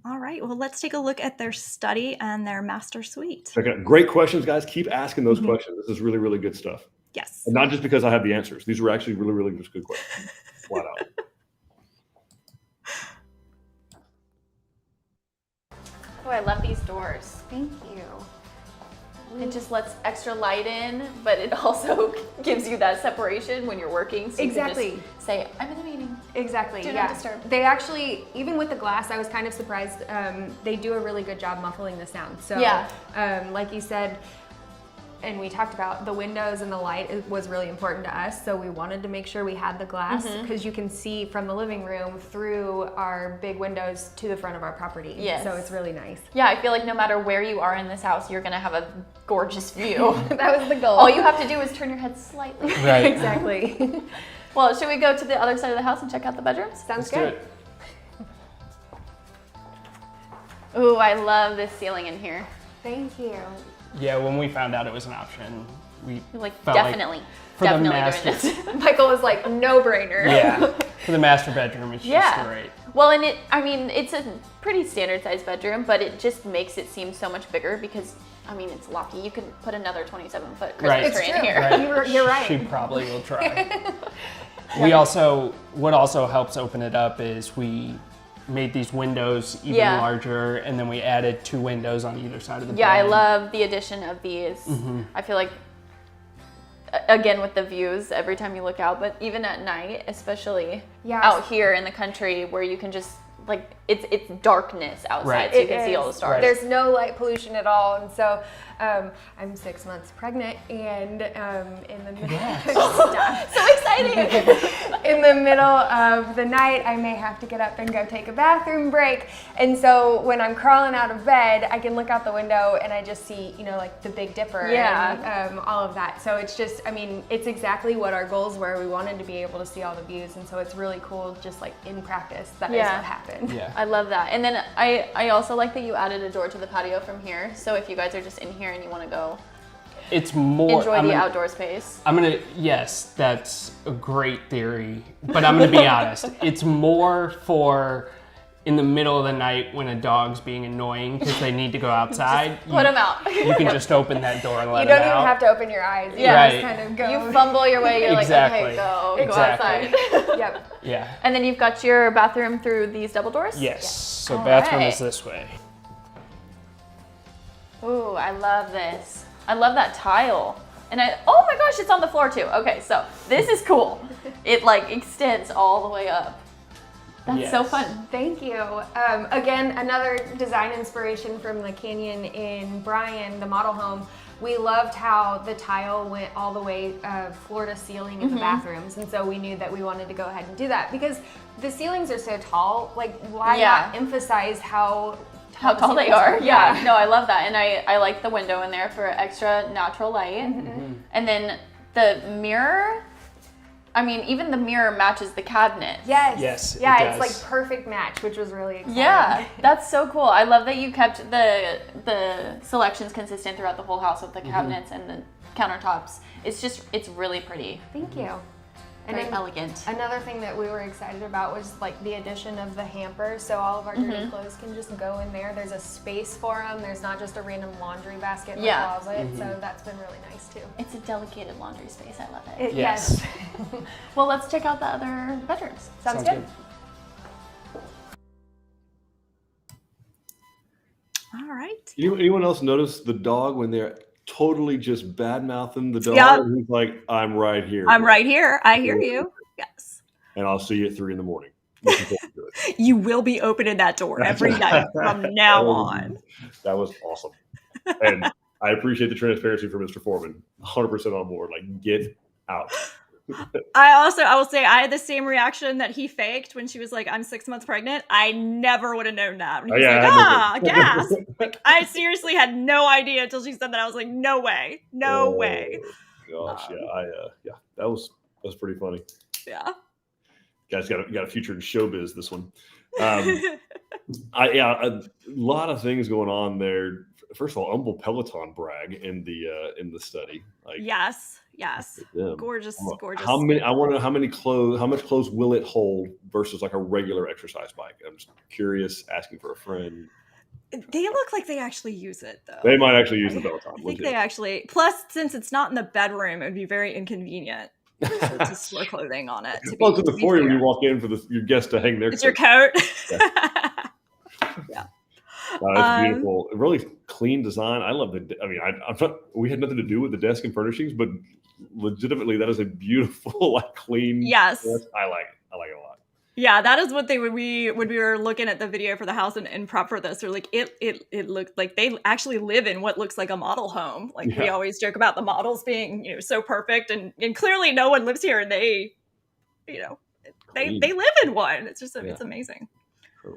All right. Well, let's take a look at their study and their master suite. Check it out. Great questions, guys. Keep asking those questions. This is really, really good stuff. Yes. And not just because I have the answers. These were actually really, really just good questions. Flat out. Oh, I love these doors. Thank you. It just lets extra light in, but it also gives you that separation when you're working. So Exactly. You can just say, I'm in a meeting. Exactly. Do yeah. not disturb. They actually, even with the glass, I was kind of surprised. They do a really good job muffling the sound. So, like you said, and we talked about, the windows and the light was really important to us. So we wanted to make sure we had the glass because you can see from the living room through our big windows to the front of our property. Yes. So it's really nice. Yeah, I feel like no matter where you are in this house, you're gonna have a gorgeous view. That was the goal. All you have to do is turn your head slightly. Right. Exactly. Well, should we go to the other side of the house and check out the bedrooms? Sounds Let's do good. it. Ooh, I love this ceiling in here. Thank you. Yeah, when we found out it was an option, we You're like, felt definitely for the doing master- this. Michael was like, no brainer. Yeah, for the master bedroom, it's just great. Well, and it's a pretty standard sized bedroom, but it just makes it seem so much bigger because, it's lucky. You can put another 27-foot Christmas Right. tree It's in true. here. Right. You're right. She probably will try. What also helps open it up is we made these windows even larger, and then we added 2 windows on either side of the bed. Yeah, I love the addition of these. I feel like, again, with the views every time you look out, but even at night, especially out here in the country where you can just, like, it's darkness outside, so you can see all the stars. Right. There's no light pollution at all, and so I'm 6 months pregnant, and in the middle, So exciting! in the middle of the night, I may have to get up and go take a bathroom break, and so when I'm crawling out of bed, I can look out the window and I just see, like the Big Dipper and all of that. So it's just, it's exactly what our goals were. We wanted to be able to see all the views, and so it's really cool, just like in practice, that is what happened. Yeah. I love that. And then I also like that you added a door to the patio from here. So if you guys are just in here and you want to go It's more. enjoy the outdoor space. Yes, that's a great theory, but I'm gonna be honest. It's more for in the middle of the night when a dog's being annoying because they need to go outside. Put them out. You can just open that door and let You them don't out. even have to open your eyes. You Yeah. just kind of go. You fumble your way, you're Exactly. like, okay, go Exactly. outside. Yep. Yeah. And then you've got your bathroom through these double doors? Yes. So All bathroom right. is this way. Ooh, I love this. I love that tile. And oh my gosh, it's on the floor too. Okay, so this is cool. It like extends all the way up. That's so Yes. fun. Thank you. Again, another design inspiration from the canyon in Bryan, the model home. We loved how the tile went all the way floor to ceiling in the bathrooms, and so we knew that we wanted to go ahead and do that because the ceilings are so tall. Like, why not emphasize how tall they ceilings are? Yeah. No, I love that. And I like the window in there for extra natural light. And then the mirror, even the mirror matches the cabinet. Yes. Yes, it Yeah, it's does. like perfect match, which was really exciting. Yeah, that's so cool. I love that you kept the selections consistent throughout the whole house with the cabinets and the countertops. It's really pretty. Thank you. And Very elegant. Another thing that we were excited about was like the addition of the hamper, so all of our dirty clothes can just go in there. There's a space for them. There's not just a random laundry basket in the closet, so that's been really nice too. It's a dedicated laundry space. I love it. Yes. Well, let's check out the other bedrooms. Sounds good. All right. Anyone else notice the dog when they're totally just bad mouthing the dog? Yep. And he's like, I'm right here. I'm bro. right here. I hear you. Yes. And I'll see you at 3 a.m. Looking forward to it. You will be opening that door every night from now on. That was awesome. And I appreciate the transparency from Mr. Foreman. 100% on board. Like, get out. I will say I had the same reaction that he faked when she was like, I'm 6 months pregnant. I never would have known that. When he was like, gas. Like, I seriously had no idea until she said that. I was like, no way. No way. Gosh, yeah. That was pretty funny. Yeah. Guys got a future in showbiz, this one. A lot of things going on there. First of all, humble Peloton brag in the study. Like, yes. them. Gorgeous. I want to know how much clothes will it hold versus like a regular exercise bike. I'm just curious, asking for a friend. They look like they actually use it though. They might actually use the Peloton. I think they actually. Plus, since it's not in the bedroom, it would be very inconvenient to store clothing on it. Well, to the foyer when you walk in for your guest to hang their it's your coat. Yeah. It's beautiful. Really clean design. I love it. I mean, we had nothing to do with the desk and furnishings, but legitimately, that is a beautiful, like, clean. Yes. Desk. I like it a lot. Yeah, that is what when we were looking at the video for the house and prep for this, we're like, it looked like they actually live in what looks like a model home. Like we always joke about the models being, so perfect, and clearly no one lives here, and they live in one. It's just it's amazing. Cool.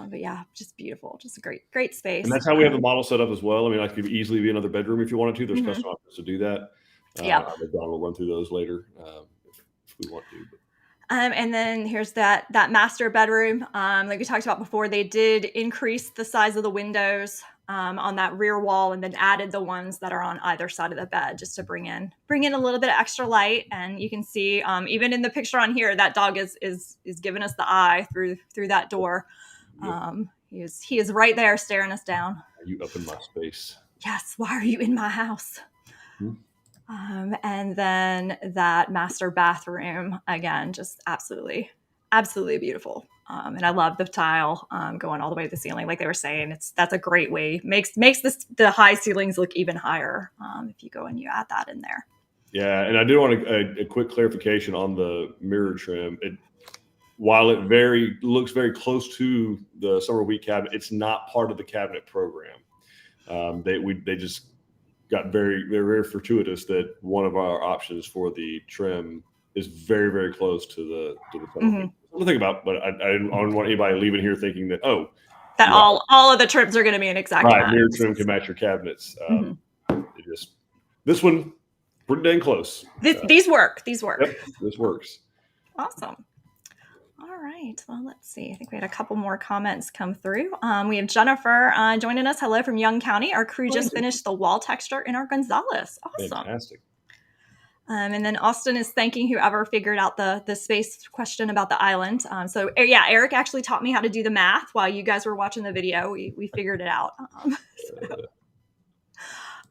But yeah, just beautiful, just a great space. And that's how we have the model set up as well. I mean, like, it could easily be another bedroom if you wanted to. There's custom options to do that. Don will run through those later if we want to. But. And then here's that master bedroom. Like we talked about before, they did increase the size of the windows on that rear wall, and then added the ones that are on either side of the bed just to bring in a little bit of extra light. And you can see even in the picture on here, that dog is giving us the eye through that door. He is right there staring us down. Are you up in my space? Yes. Why are you in my house? And then that master bathroom, again, just absolutely beautiful. And I love the tile going all the way to the ceiling. Like they were saying, that's a great way. Makes the high ceilings look even higher if you go and you add that in there. Yeah, and I do want a quick clarification on the mirror trim. While it looks very close to the summer wheat cabinet, it's not part of the cabinet program. They just got very, very, very fortuitous that one of our options for the trim is very, very close to the summer wheat. Something to think about, but I don't want anybody leaving here thinking that all of the trims are going to be an exact match. Mirror trim can match your cabinets. This one pretty dang close. These work. Yep, this works. Awesome. All right. Well, let's see. I think we had a couple more comments come through. We have Jennifer joining us. Hello from Young County. Our crew just finished the wall texture in our Gonzales. Awesome. Fantastic. And then Austin is thanking whoever figured out the space question about the island. Eric actually taught me how to do the math while you guys were watching the video. We figured it out.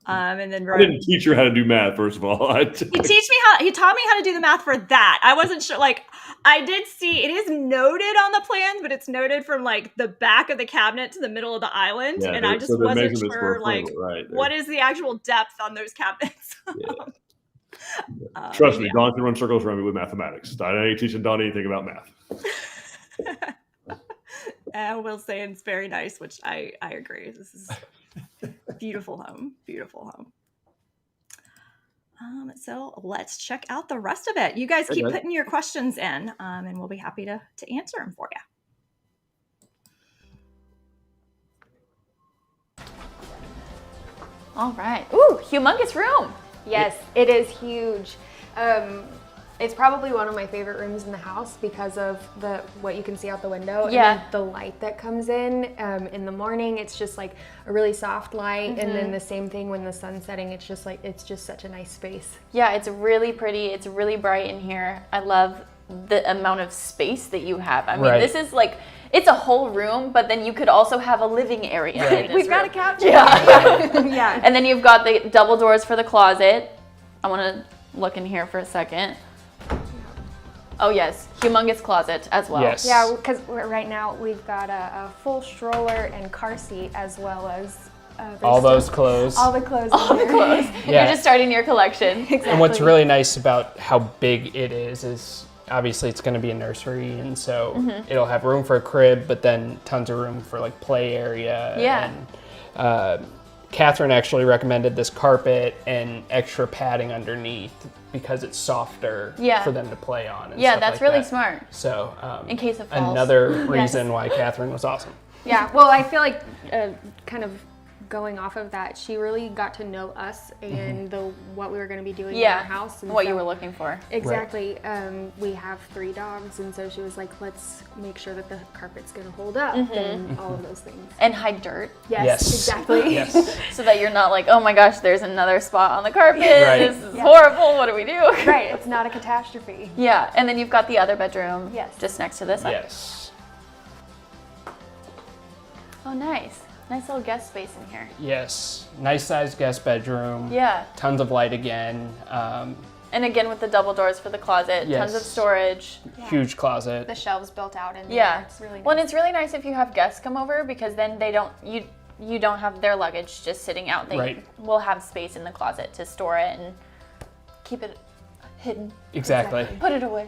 And then I didn't teach her how to do math. First of all, he taught me how to do the math for that. I wasn't sure. Like, I did see it is noted on the plan, but it's noted from like the back of the cabinet to the middle of the island, and I just wasn't sure what is the actual depth on those cabinets. Trust me, Don can run circles around me with mathematics. I ain't teaching Don anything about math. I will say it's very nice, which I agree. This is beautiful home. So let's check out the rest of it. You guys keep putting your questions in, and we'll be happy to answer them for you. All right. Ooh, humongous room. Yes, it is huge. It's probably one of my favorite rooms in the house because of what you can see out the window. Yeah. And then the light that comes in the morning. It's just like a really soft light, and then the same thing when the sun's setting. It's just such a nice space. Yeah, it's really pretty. It's really bright in here. I love the amount of space that you have. I mean, Right. this is like, it's a whole room, but then you could also have a living area. Right. in this We've got a room. couch. Yeah. Yeah. And then you've got the double doors for the closet. I want to look in here for a second. Oh yes, humongous closet as well. Yes. Yeah, because right now we've got a full stroller and car seat, as well as All those clothes. all the clothes. All the clothes. Yeah. You're just starting your collection. Exactly. And what's really nice about how big it is obviously it's going to be a nursery, and so it'll have room for a crib, but then tons of room for like play area. Yeah. And Catherine actually recommended this carpet and extra padding underneath because it's softer Yeah. for them to play on. And Yeah, stuff that's like really that. smart. So In case of falls. another reason why Catherine was awesome. Yeah, well, I feel like kind of going off of that, she really got to know us and what we were going to be doing in our house. And what so- you were looking for. Exactly. We have 3 dogs, and so she was like, let's make sure that the carpet's going to hold up and all of those things. And hide dirt Yes, exactly. Yes. so that you're not like, oh my gosh, there's another spot on the carpet. Right. This is horrible. What do we do? Right, it's not a catastrophe. Yeah, and then you've got the other bedroom Yes. just next to this one. Yes. Oh, nice. Nice little guest space in here. Yes. Nice sized guest bedroom. Yeah. Tons of light again. And again with the double doors for the closet, tons of Yes. storage. Huge closet. The shelves built out in Yeah. there. It's really nice. Well, and it's really nice if you have guests come over because then they don't you don't have their luggage just sitting out. They Right. will have space in the closet to store it and keep it hidden. Exactly. Put it away.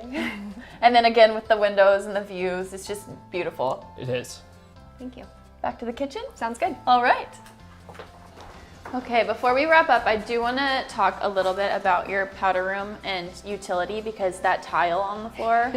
And then again with the windows and the views, it's just beautiful. It is. Thank you. Back to the kitchen. Sounds good. All right. Okay, before we wrap up, I do want to talk a little bit about your powder room and utility because that tile on the floor.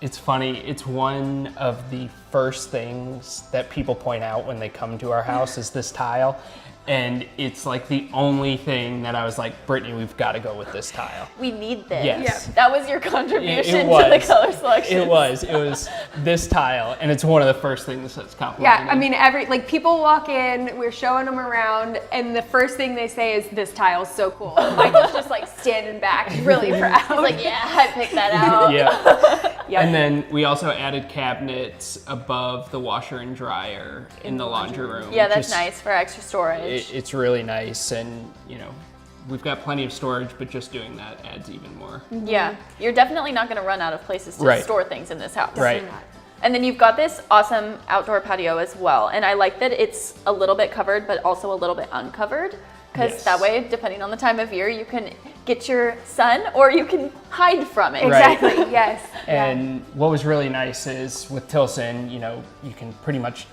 It's funny. It's one of the first things that people point out when they come to our house is this tile. And it's like the only thing that I was like, Brittany, we've got to go with this tile. We need this. Yes. That was your contribution It to was. the color selection. It was this tile, and it's one of the first things that's complimented. Yeah, I mean, people walk in, we're showing them around, and the first thing they say is, "This tile's so cool." Michael's just like standing back, really proud. He's like, yeah, I picked that out. Yeah. Yep. And then we also added cabinets above the washer and dryer in the laundry room. Yeah, that's Just- nice for extra storage. It's really nice, and we've got plenty of storage, but just doing that adds even more. Yeah, you're definitely not going to run out of places to Right. store things in this house. Right. And then you've got this awesome outdoor patio as well. And I like that it's a little bit covered, but also a little bit uncovered. Because Yes. that way, depending on the time of year, you can get your sun or you can hide from it. Right. Exactly. Yes. And what was really nice is with Tilson, you can pretty much,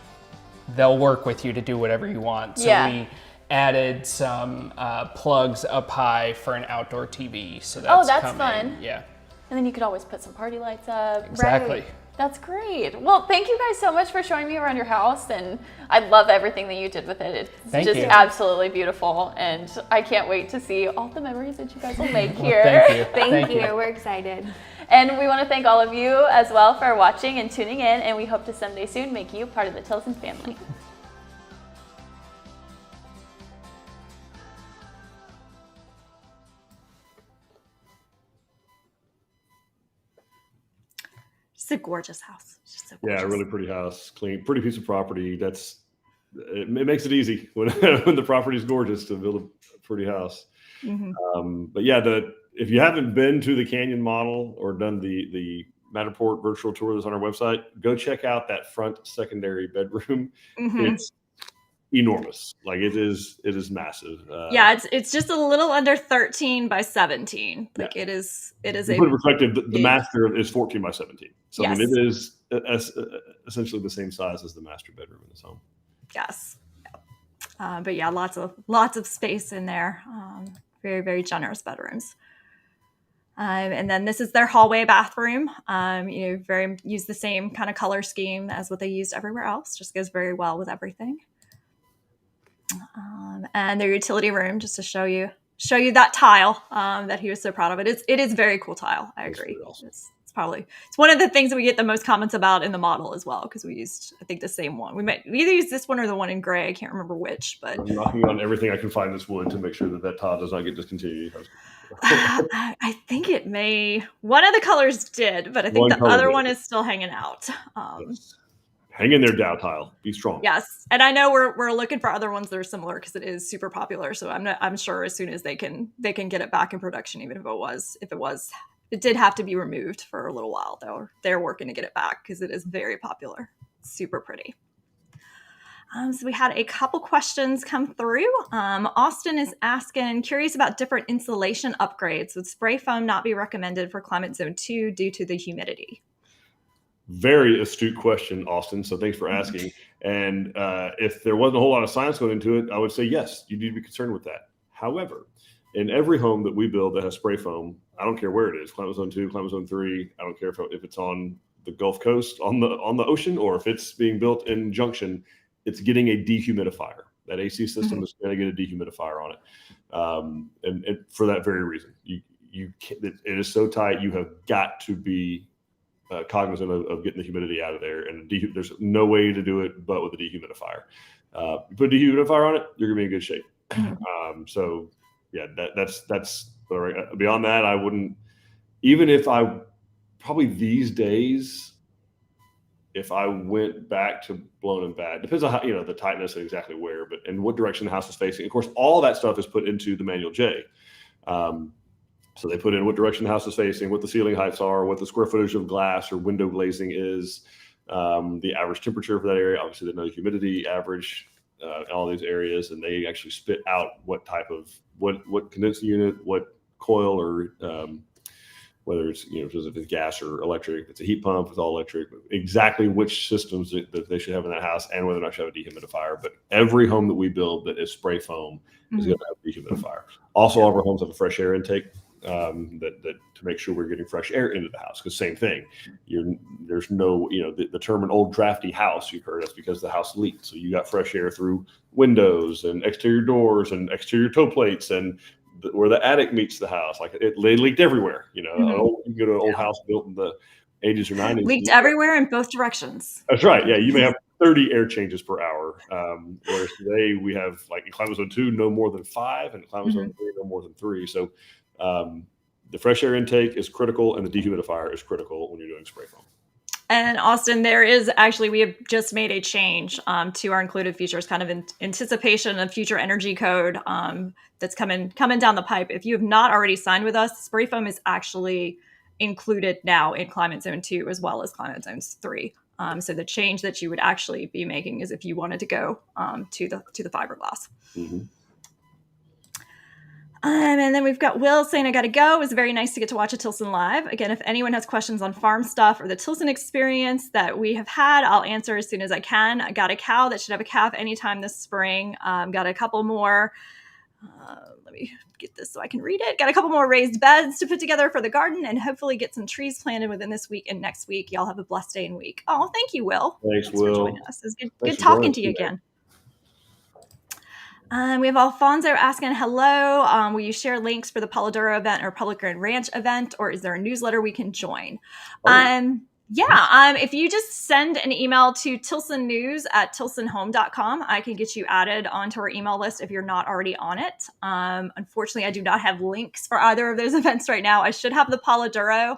they'll work with you to do whatever you want. So Yeah. we added some plugs up high for an outdoor TV. So that's that's coming. fun. Yeah, And then you could always put some party lights up. exactly. Right. That's great. Well, thank you guys so much for showing me around your house. And I love everything that you did with it. It's Thank just you. absolutely beautiful. And I can't wait to see all the memories that you guys will make here. Thank you. Thank you. We're excited. And we want to thank all of you as well for watching and tuning in. And we hope to someday soon make you part of the Tilson family. Just a gorgeous house. Just so Yeah, gorgeous. really pretty house, clean, pretty piece of property. It makes it easy when when the property is gorgeous to build a pretty house. Mhm. But yeah, if you haven't been to the Canyon model or done the Matterport virtual tour that's on our website, go check out that front secondary bedroom. Mhm. It's enormous. Like it is massive. Yeah, it's just a little under 13 by 17. Like it is To a put in perspective, the big- master is 14 by 17. So I mean, Yes. it is essentially the same size as the master bedroom in this home. yes. But yeah, lots of space in there. Very, very generous bedrooms. And then this is their hallway bathroom. Use the same kind of color scheme as what they used everywhere else. Just goes very well with everything. And their utility room, just to show you show you that tile that he was so proud of. It is very cool tile. I That's agree. really awesome. It's one of the things that we get the most comments about in the model as well, because we used, I think, the same one. We either use this one or the one in gray. I can't remember which, but I'm knocking on everything I can find this wood to make sure that tile does not get discontinued. I think it may. One of the colors did, but I think One the color other did. one is still hanging out. Yes. Hang in there, Dow tile. Be strong. Yes, and I know we're looking for other ones that are similar because it is super popular. So I'm sure as soon as they can get it back in production, even if it did have to be removed for a little while though. They're working to get it back because it is very popular. Super pretty. So we had a couple questions come through. Austin is asking, curious about different insulation upgrades. Would spray foam not be recommended for climate zone 2 due to the humidity? Very astute question, Austin. So thanks for asking. And if there wasn't a whole lot of science going into it, I would say yes, you need to be concerned with that. However, in every home that we build that has spray foam, I don't care where it is, climate zone 2, climate zone 3, I don't care if it's on the Gulf Coast, on the ocean, or if it's being built in Junction, it's getting a dehumidifier. That AC system is going to get a dehumidifier on it, and for that very reason, it is so tight. You have got to be cognizant of getting the humidity out of there, and there's no way to do it but with a dehumidifier. You put a dehumidifier on it, you're gonna be in good shape. So yeah, that's beyond that. I wouldn't, even if I probably these days, if I went back to blown and bad, depends on how, the tightness and exactly where, and what direction the house is facing. Of course, all that stuff is put into the manual J. So they put in what direction the house is facing, what the ceiling heights are, what the square footage of glass or window glazing is, the average temperature for that area. Obviously, they know the humidity average in all these areas, and they actually spit out what type of what condenser unit, what coil, or whether it's if it's gas or electric, if it's a heat pump, it's all electric. Exactly which systems that they should have in that house, and whether or not you have a dehumidifier. But every home that we build that is spray foam is going to have a dehumidifier. Also, all of our homes have a fresh air intake. That to make sure we're getting fresh air into the house, because same thing, there's no the term an old drafty house, you've heard, that's because the house leaked, so you got fresh air through windows and exterior doors and exterior toe plates and where the attic meets the house, like they leaked everywhere. You can go to an old house built in the 80s or 90s, leaked everywhere in both directions. That's right. Yeah, you may have 30 air changes per hour, whereas today we have, like in climate zone 2, no more than 5, and climate zone 3, no more than 3. So the fresh air intake is critical, and the dehumidifier is critical when you're doing spray foam. And Austin, we have just made a change to our included features, kind of in anticipation of future energy code that's coming down the pipe. If you have not already signed with us, spray foam is actually included now in climate zone 2 as well as climate zone 3. So the change that you would actually be making is if you wanted to go to the fiberglass. Mm-hmm. And then we've got Will saying, I got to go. It was very nice to get to watch a Tilson live. Again, if anyone has questions on farm stuff or the Tilson experience that we have had, I'll answer as soon as I can. I got a cow that should have a calf anytime this spring. Got a couple more. Let me get this so I can read it. Got a couple more raised beds to put together for the garden, and hopefully get some trees planted within this week and next week. Y'all have a blessed day and week. Oh, thank you, Will. Thanks For Will. joining us. It's good talking to you again. We have Alfonso asking, hello, will you share links for the Paladuro event or Public Grand Ranch event, or is there a newsletter we can join? If you just send an email to tilsonnews@tilsonhome.com, I can get you added onto our email list if you're not already on it. Unfortunately, I do not have links for either of those events right now. I should have the Paladuro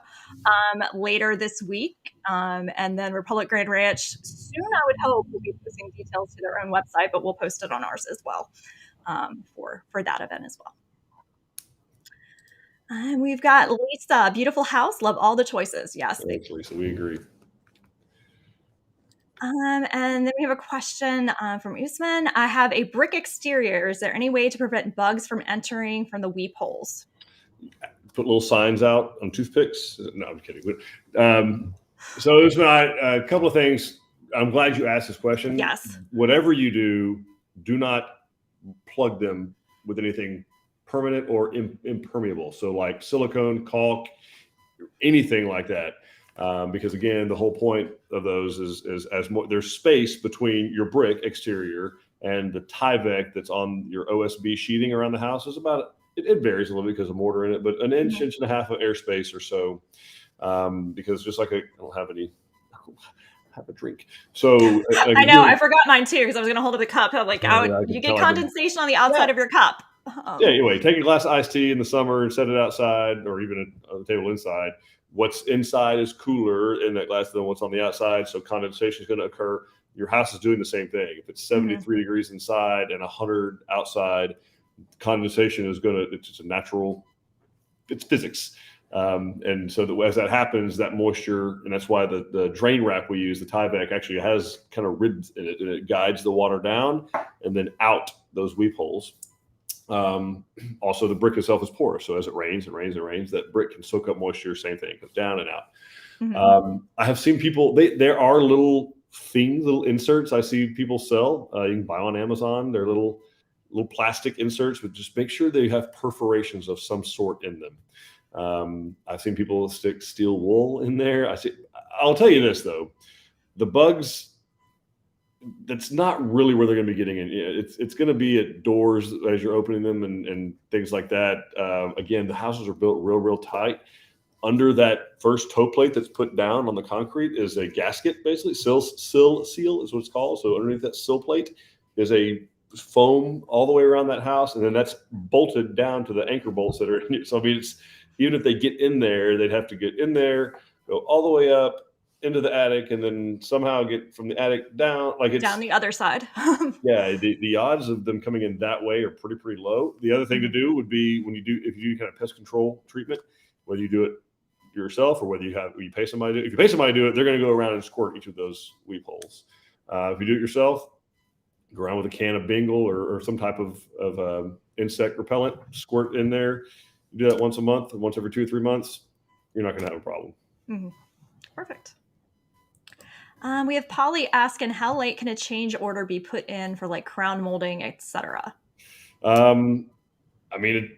later this week. And then Republic Grand Ranch, soon I would hope, will be posting details to their own website, but we'll post it on ours as well for that event as well. And we've got Lisa, beautiful house, love all the choices. Yes. Thanks, Lisa, we agree. And then we have a question from Usman. I have a brick exterior. Is there any way to prevent bugs from entering from the weep holes? Put little signs out on toothpicks. No, I'm kidding. So Usman, a couple of things. I'm glad you asked this question. Yes. Whatever you do not plug them with anything permanent or impermeable. So like silicone, caulk, anything like that. Because again, the whole point of those is as more there's space between your brick exterior and the Tyvek that's on your OSB sheeting around the house is about it varies a little bit because of mortar in it, but an inch, Mhm. inch and a half of airspace or so. Because just like I don't have any, have a drink. So I know, I forgot mine too because I was going to hold up the cup. I'm like, yeah, I you can get tell I've been, condensation on the outside of your cup. yeah, anyway, take a glass of iced tea in the summer and set it outside or even on the table inside. What's inside is cooler in that glass than what's on the outside. So condensation is going to occur. Your house is doing the same thing. If it's 73 degrees inside and 100 outside, condensation is going to, it's just a natural, it's physics. And so as that happens, that moisture, and that's why the drain rack we use, the Tyvek, actually has kind of ribs in it, and it guides the water down and then out those weep holes. Also, the brick itself is porous, so as it rains, that brick can soak up moisture. Same thing, it goes down and out. I have seen people. There are little things, little inserts I see people sell. You can buy on Amazon. They're little plastic inserts, but just make sure they have perforations of some sort in them. I've seen people stick steel wool in there. I'll tell you this though, the bugs. That's not really where they're going to be getting in. It's going to be at doors as you're opening them and things like that. Again, the houses are built real tight. Under that first toe plate that's put down on the concrete is a gasket, basically sill seal is what it's called. So underneath that sill plate is a foam all the way around that house, and then that's bolted down to the anchor bolts that are in it. So I mean, it's even if they get in there, they'd have to get in there, go all the way up into the attic, and then somehow get from the attic down, like it's down the other side. yeah. The odds of them coming in that way are pretty low. The other thing to do would be if you do kind of pest control treatment, whether you do it yourself or whether you pay somebody to do it. If you pay somebody to do it, they're going to go around and squirt each of those weep holes. If you do it yourself, go around with a can of Bingle or some type of insect repellent, squirt in there. You do that once a month, once every 2 or 3 months, you're not going to have a problem. Perfect. We have Polly asking, how late can a change order be put in for like crown molding, etc.? I mean,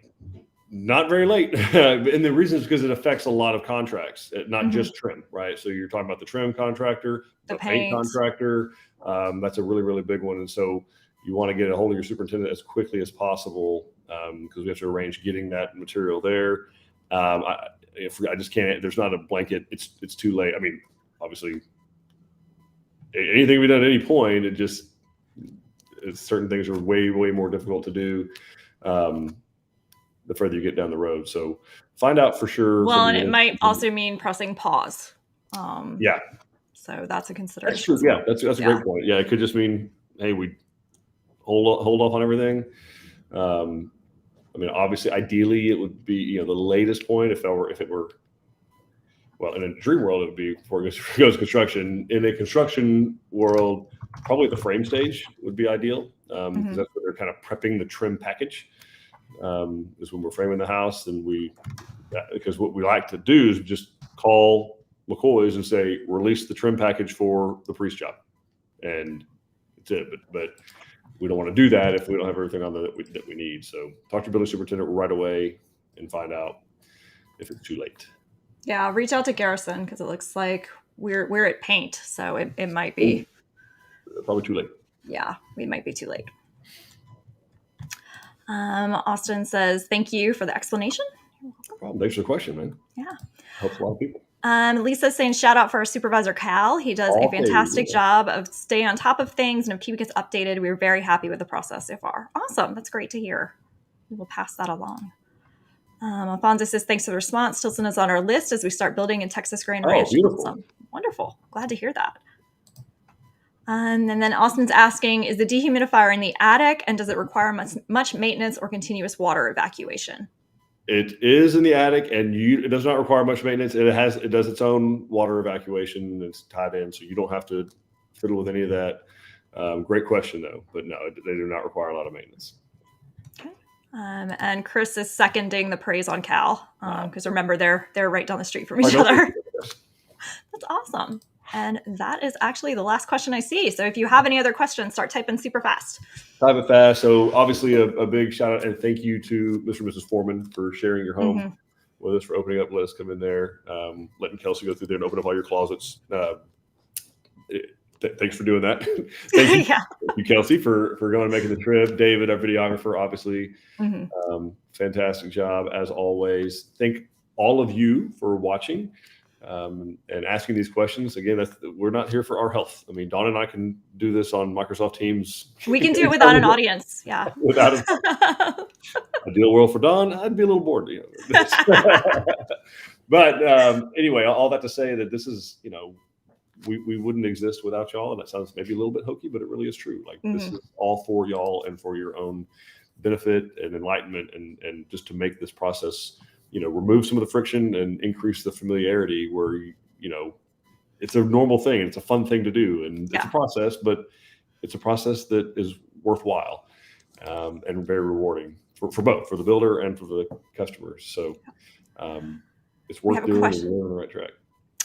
not very late. And the reason is because it affects a lot of contracts, not just trim, right? So you're talking about the trim contractor, the paint contractor. That's a really big one. And so you want to get a hold of your superintendent as quickly as possible because we have to arrange getting that material there. I just can't, there's not a blanket. It's too late. I mean, obviously, anything we done at any point, certain things are way more difficult to do the further you get down the road. So find out for sure. Well, and it might also mean pressing pause. Yeah. So that's a consideration. That's true. Yeah, that's a great point. Yeah, it could just mean, hey, we hold off on everything. I mean, obviously, ideally, it would be the latest point if it were. Well, in a dream world, it would be before it goes construction. In a construction world, probably the frame stage would be ideal because that's where they're kind of prepping the trim package. Is when we're framing the house, and because what we like to do is just call McCoy's and say, release the trim package for the priest job, and that's it. But we don't want to do that if we don't have everything on that we need. So talk to your building superintendent right away and find out if it's too late. Yeah, reach out to Garrison because it looks like we're at paint, so it might be probably too late. Yeah, we might be too late. Austin says, thank you for the explanation. No problem. Thanks for the question, man. Yeah. Helps a lot of people. Lisa's saying shout out for our supervisor, Cal. He does a fantastic job of staying on top of things and of keeping us updated. We were very happy with the process so far. Awesome. That's great to hear. We will pass that along. Alfonso says, thanks for the response. Tilson is on our list as we start building in Texas Grand Ranch. Beautiful. Awesome. Wonderful. Glad to hear that. And then Austin's asking, is the dehumidifier in the attic and does it require much maintenance or continuous water evacuation? It is in the attic and it does not require much maintenance. It does its own water evacuation. It's tied in, so you don't have to fiddle with any of that. Great question though, but no, they do not require a lot of maintenance. Okay. And Chris is seconding the praise on Cal because remember they're right down the street from each other. That's awesome. And that is actually the last question I see. So if you have any other questions, start typing super fast. Type it fast. So obviously a big shout out and thank you to Mr. and Mrs. Foreman for sharing your home with us, for opening up, let us come in there, letting Kelsey go through there and open up all your closets. thanks for doing that. Thank you, Yeah. thank you, Kelsey, for going and making the trip. David, our videographer, obviously, fantastic job as always. Thank all of you for watching and asking these questions. Again, we're not here for our health. I mean, Dawn and I can do this on Microsoft Teams. We can do it without an audience. Yeah. Without an ideal world for Dawn, I'd be a little bored. But anyway, all that to say that this is, we wouldn't exist without y'all. And that sounds maybe a little bit hokey, but it really is true. Like this is all for y'all and for your own benefit and enlightenment and just to make this process, remove some of the friction and increase the familiarity where, it's a normal thing. It's a fun thing to do. And it's a process, but it's a process that is worthwhile and very rewarding for both, for the builder and for the customers. So it's worth doing and we're on the right track.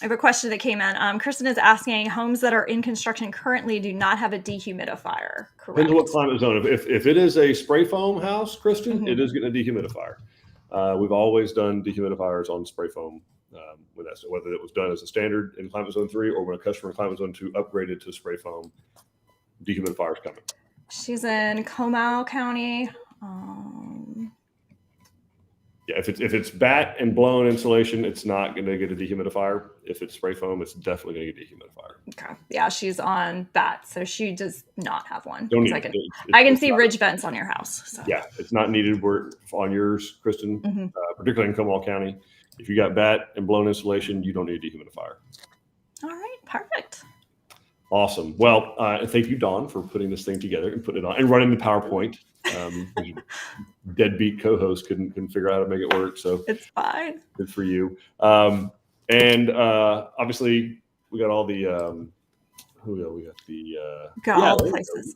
I have a question that came in. Kristen is asking, homes that are in construction currently do not have a dehumidifier, correct? Depends on what climate zone. If it is a spray foam house, Kristen, it is getting a dehumidifier. We've always done dehumidifiers on spray foam, whether it was done as a standard in climate zone 3 or when a customer in climate zone 2 upgraded to spray foam, dehumidifiers coming. She's in Comal County. Yeah, if it's bat and blown insulation, it's not going to get a dehumidifier. If it's spray foam, it's definitely going to get a dehumidifier. Okay. Yeah, she's on bat, so she does not have one. Don't need I can see ridge vents on your house. So. Yeah, it's not needed on yours, Kristen, particularly in Comal County. If you got bat and blown insulation, you don't need a dehumidifier. All right, perfect. Awesome. Well, thank you, Dawn, for putting this thing together and putting it on and running the PowerPoint. Deadbeat co-host couldn't figure out how to make it work, so it's fine. Good for you. And obviously we got all the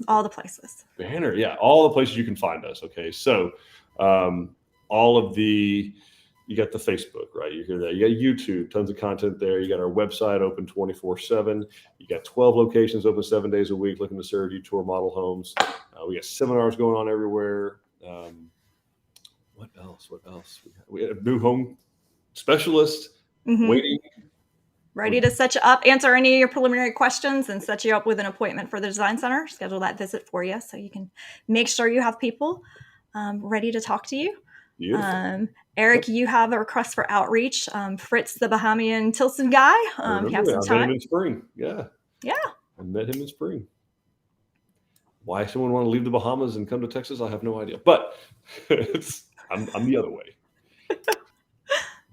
all the places. Banner, yeah, all the places you can find us. Okay, so you got the Facebook, right? You hear that. You got YouTube, tons of content there. You got our website open 24/7. You got 12 locations open 7 days a week, looking to serve you tour model homes. We got seminars going on everywhere. What else? We have a new home specialist waiting. Ready to set you up, answer any of your preliminary questions, and set you up with an appointment for the design center. Schedule that visit for you so you can make sure you have people ready to talk to you. Eric, you have a request for outreach. Fritz, the Bahamian Tilson guy. You have some time. I met him in spring. Yeah. I met him in spring. Why someone want to leave the Bahamas and come to Texas, I have no idea. But I'm the other way.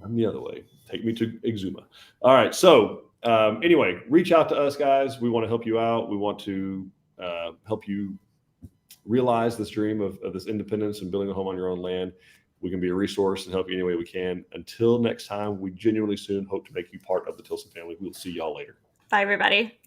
I'm the other way. Take me to Exuma. All right. So anyway, reach out to us, guys. We want to help you out. We want to help you realize this dream of this independence and building a home on your own land. We can be a resource and help you any way we can. Until next time, we genuinely soon hope to make you part of the Tilson family. We'll see y'all later. Bye, everybody.